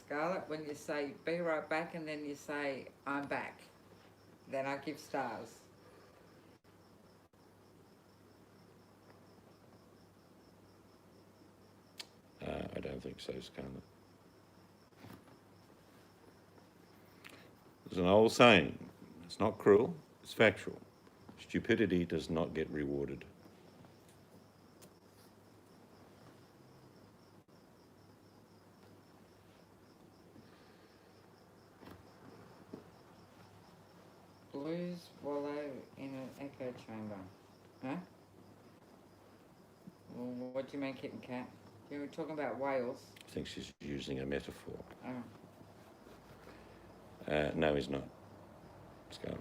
Scarlett, when you say be right back and then you say I'm back, then I give stars. I don't think so, Scarlett. There's an old saying, it's not cruel, it's factual. Stupidity does not get rewarded. Blues wallow in an echo chamber. Huh? Well, what do you mean, kitten cat? You were talking about whales. I think she's using a metaphor. Oh. No, he's not, Scarlett.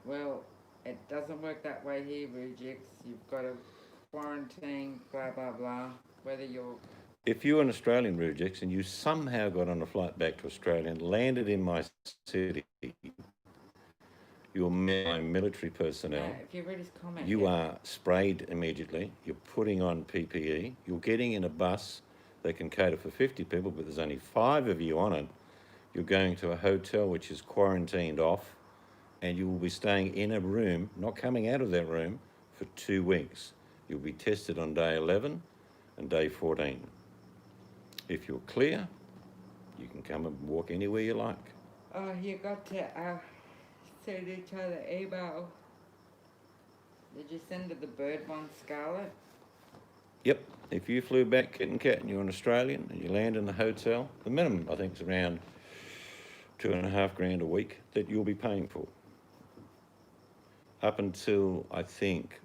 Well, it doesn't work that way here, Rejects. You've got to quarantine, blah, blah, blah. Whether you're... If you're an Australian Rujix and you somehow got on a flight back to Australia and landed in my city, you're military personnel. No, if you read his comment... You are sprayed immediately. You're putting on PPE. You're getting in a bus that can cater for 50 people, but there's only 5 of you on it. You're going to a hotel which is quarantined off, and you will be staying in a room, not coming out of that room, for 2 weeks. You'll be tested on day 11 and day 14. If you're clear, you can come and walk anywhere you like. Oh, you got to send each other email. Did you send it the bird one, Scarlett? Yep. If you flew back kitten cat and you're an Australian and you land in the hotel, the minimum I think is around $2,500 a week that you'll be paying for. Up until I think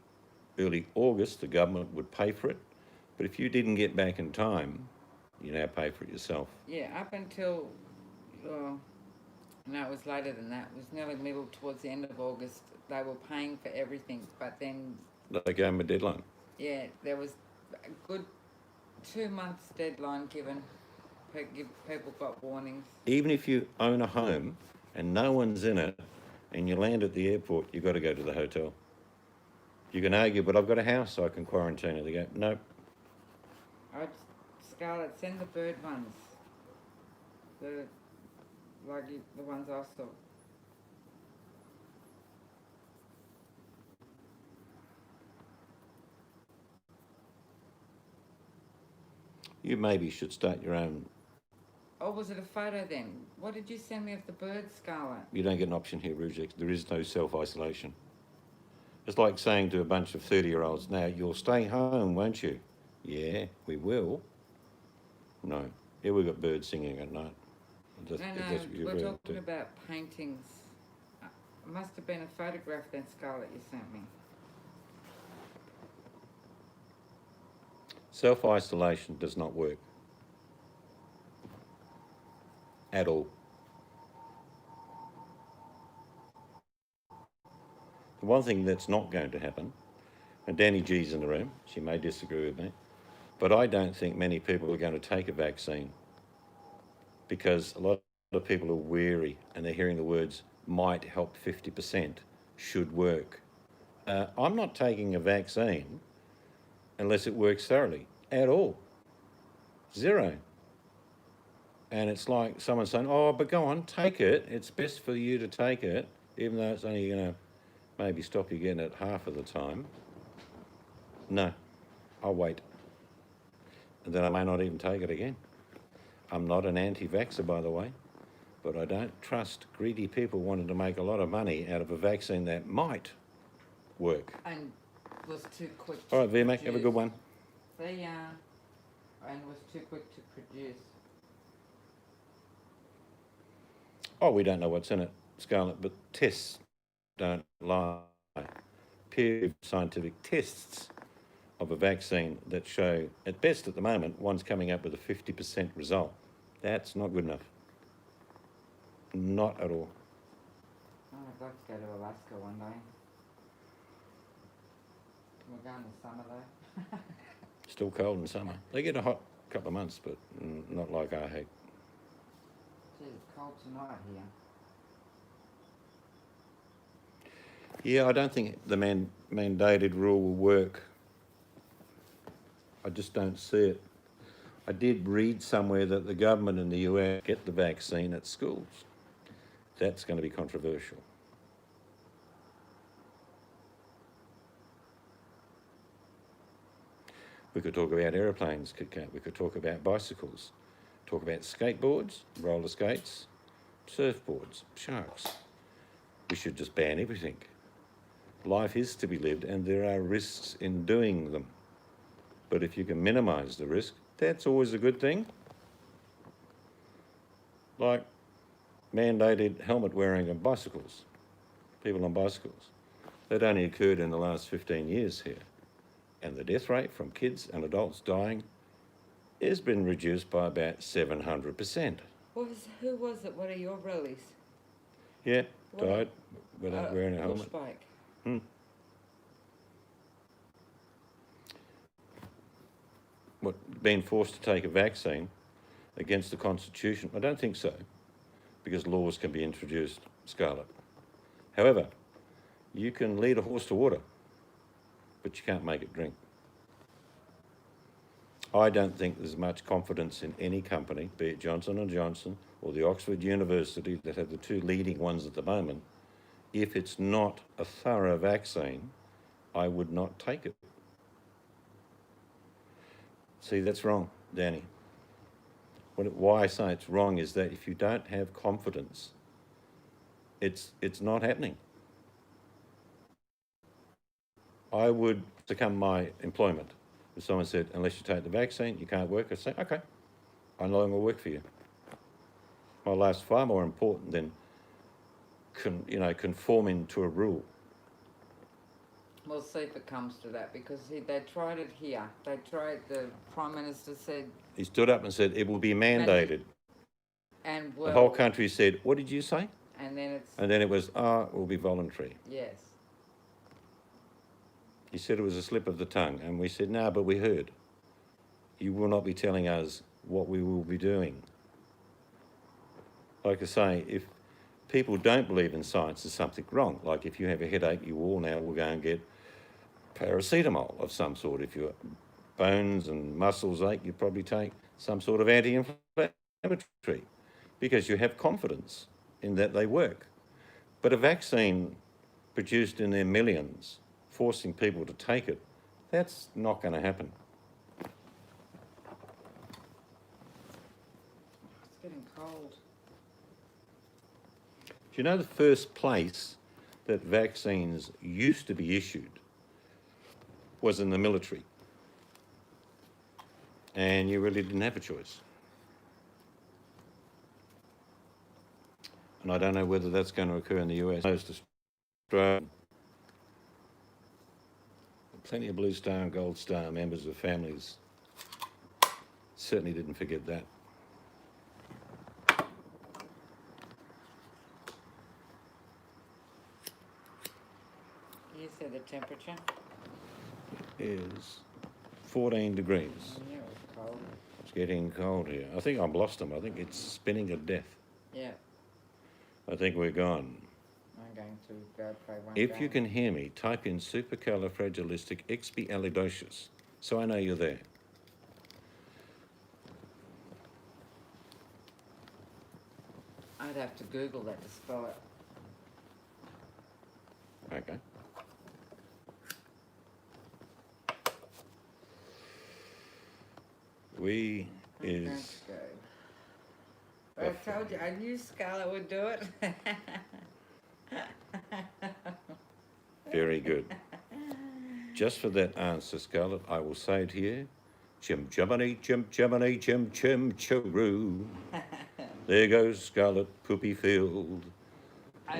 early August, the government would pay for it. But if you didn't get back in time, you now pay for it yourself. Yeah, up until, no, it was later than that. It was nearly middle towards the end of August. They were paying for everything, but then... They gave them a deadline. Yeah, there was a good 2 months deadline given. People got warnings. Even if you own a home and no one's in it and you land at the airport, you've got to go to the hotel. You can argue, but I've got a house so I can quarantine it. They go, nope. Scarlett, send the bird ones. The ones I saw. You maybe should start your own. Oh, was it a photo then? What did you send me of the bird, Scarlett? You don't get an option here, Rujix. There is no self-isolation. It's like saying to a bunch of 30-year-olds, now, you'll stay home, won't you? Yeah, we will. No. Yeah, we've got birds singing at night. No, we're talking about paintings. It must have been a photograph then, Scarlett, you sent me. Self-isolation does not work. At all. The one thing that's not going to happen, and Danny G's in the room, she may disagree with me, but I don't think many people are going to take a vaccine because a lot of people are wary and they're hearing the words might help 50%, should work. I'm not taking a vaccine unless it works thoroughly, at all. Zero. And it's like someone saying, oh, but go on, take it. It's best for you to take it, even though it's only going to maybe stop you getting it half of the time. No, I'll wait. And then I may not even take it again. I'm not an anti-vaxxer, by the way, but I don't trust greedy people wanting to make a lot of money out of a vaccine that might work. And was too quick All right, VMAC, have a good one. They and was too quick to produce. Oh, we don't know what's in it, Scarlett, but tests don't lie. Peer scientific tests of a vaccine that show, at best at the moment, one's coming up with a 50% result. That's not good enough. Not at all. Oh, I'd like to go to Alaska one day. We're going in the summer though. Still cold in summer. They get a hot couple of months, but not like our heat. it's cold tonight here. Yeah, I don't think the mandated rule will work. I just don't see it. I did read somewhere that the government in the US get the vaccine at schools. That's going to be controversial. We could talk about aeroplanes, we could talk about bicycles, talk about skateboards, roller skates, surfboards, sharks. We should just ban everything. Life is to be lived and there are risks in doing them. But if you can minimise the risk, that's always a good thing. Like mandated helmet wearing on bicycles, people on bicycles. That only occurred in the last 15 years here. And the death rate from kids and adults dying has been reduced by about 700%. Who was it? One of your rallies? Yeah, died without wearing a helmet. Bushbike. What, being forced to take a vaccine against the Constitution? I don't think so, because laws can be introduced, Scarlett. However, you can lead a horse to water, but you can't make it drink. I don't think there's much confidence in any company, be it Johnson & Johnson or the Oxford University, that have the two leading ones at the moment. If it's not a thorough vaccine, I would not take it. See, that's wrong, Danny. Why I say it's wrong is that if you don't have confidence, it's not happening. I would succumb my employment. If someone said, unless you take the vaccine, you can't work, I'd say, okay, I no longer work for you. My life's far more important than conforming to a rule. We'll see if it comes to that, because they tried it here. The Prime Minister said... He stood up and said, it will be mandated. And the whole country said, what did you say? And then it was, it will be voluntary. Yes. He said it was a slip of the tongue, and we said, no, but we heard. You will not be telling us what we will be doing. Like I say, if people don't believe in science, there's something wrong. Like if you have a headache, you all now will go and get paracetamol of some sort. If your bones and muscles ache, you probably take some sort of anti-inflammatory, because you have confidence in that they work. But a vaccine produced in their millions, forcing people to take it, that's not going to happen. It's getting cold. Do you know the first place that vaccines used to be issued was in the military? And you really didn't have a choice. And I don't know whether that's going to occur in the US. Most Australian, plenty of Blue Star and Gold Star members of families certainly didn't forget that. You said the temperature? Is 14 degrees. I knew it was cold. It's getting cold here. I think I've lost them. I think it's spinning to death. Yeah. I think we're gone. I'm going to go play one If game. you can hear me, type in supercalifragilisticexpialidocious, so I know you're there. I'd have to Google that to spell it. Okay. We is... Let's go. I told you, I knew Scarlett would do it. Very good. Just for that answer, Scarlett, I will say it here. Chim Jiminy, chim Jiminy, chim chim chiroo. There goes Scarlett Poopyfield.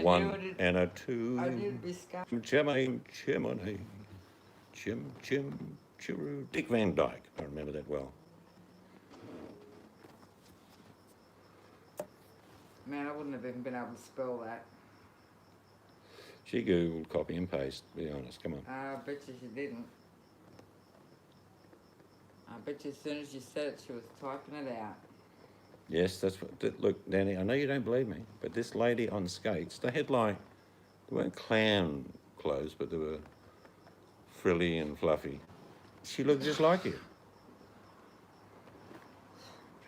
One and a two. I knew it'd be Scarlett. Chiminy, chiminy, chim chim chiroo. Dick Van Dyke, I remember that well. Man, I wouldn't have even been able to spell that. She Googled copy and paste, be honest, come on. I bet you she didn't. I bet you as soon as you said it, she was typing it out. Yes, that's what. Look, Danny, I know you don't believe me, but this lady on skates, they weren't clown clothes, but they were frilly and fluffy. She looked just like you.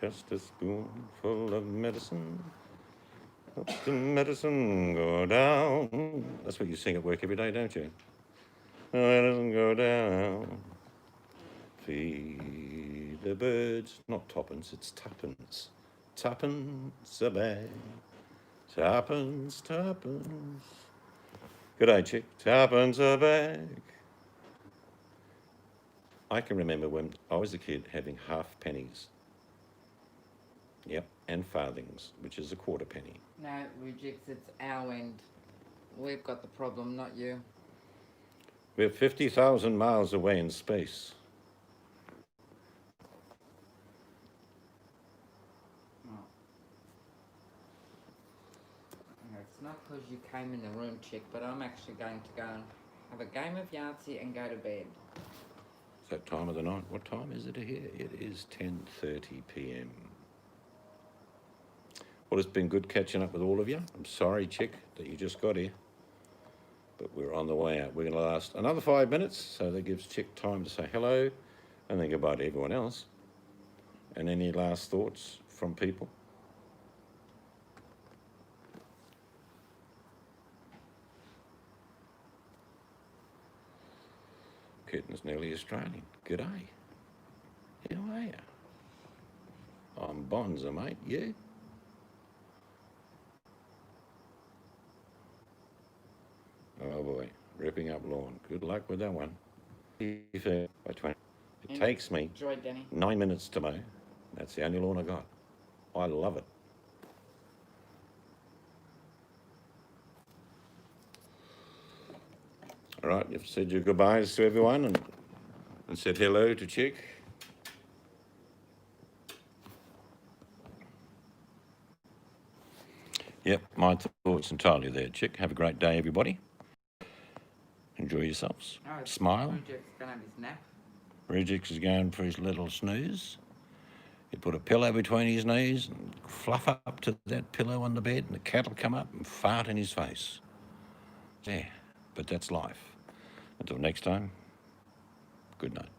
Just a spoonful of medicine. Let the medicine go down. That's what you sing at work every day, don't you? Medicine go down. Feed the birds. Not tuppence, it's tuppence. Tuppence a bag. Tuppence, tuppence. Good day, chick. Tuppence a bag. I can remember when I was a kid having half pennies. Yep, and farthings, which is a quarter penny. No, rejects, it's our end. We've got the problem, not you. We're 50,000 miles away in space. Oh. No, it's not because you came in the room, chick, but I'm actually going to go and have a game of Yahtzee and go to bed. It's that time of the night. What time is it here? It is 10:30 p.m. Well, it's been good catching up with all of you. I'm sorry, chick, that you just got here. But we're on the way out. We're going to last another 5 minutes, so that gives Chick time to say hello and then goodbye to everyone else. And any last thoughts from people? Curtin's nearly Australian. G'day. How are you? I'm Bonza, mate. You? Oh boy, ripping up lawn. Good luck with that one. By 20. It takes me Enjoy, Danny. 9 minutes to mow. That's the only lawn I got. I love it. All right, you've said your goodbyes to everyone and said hello to Chick. Yep, my thoughts entirely there, Chick. Have a great day, everybody. Enjoy yourselves. Oh, Smile. Reject's going to have his nap. Rejix is going for his little snooze. He put a pillow between his knees and fluff up to that pillow on the bed, and the cat will come up and fart in his face. Yeah, but that's life. Until next time, good night.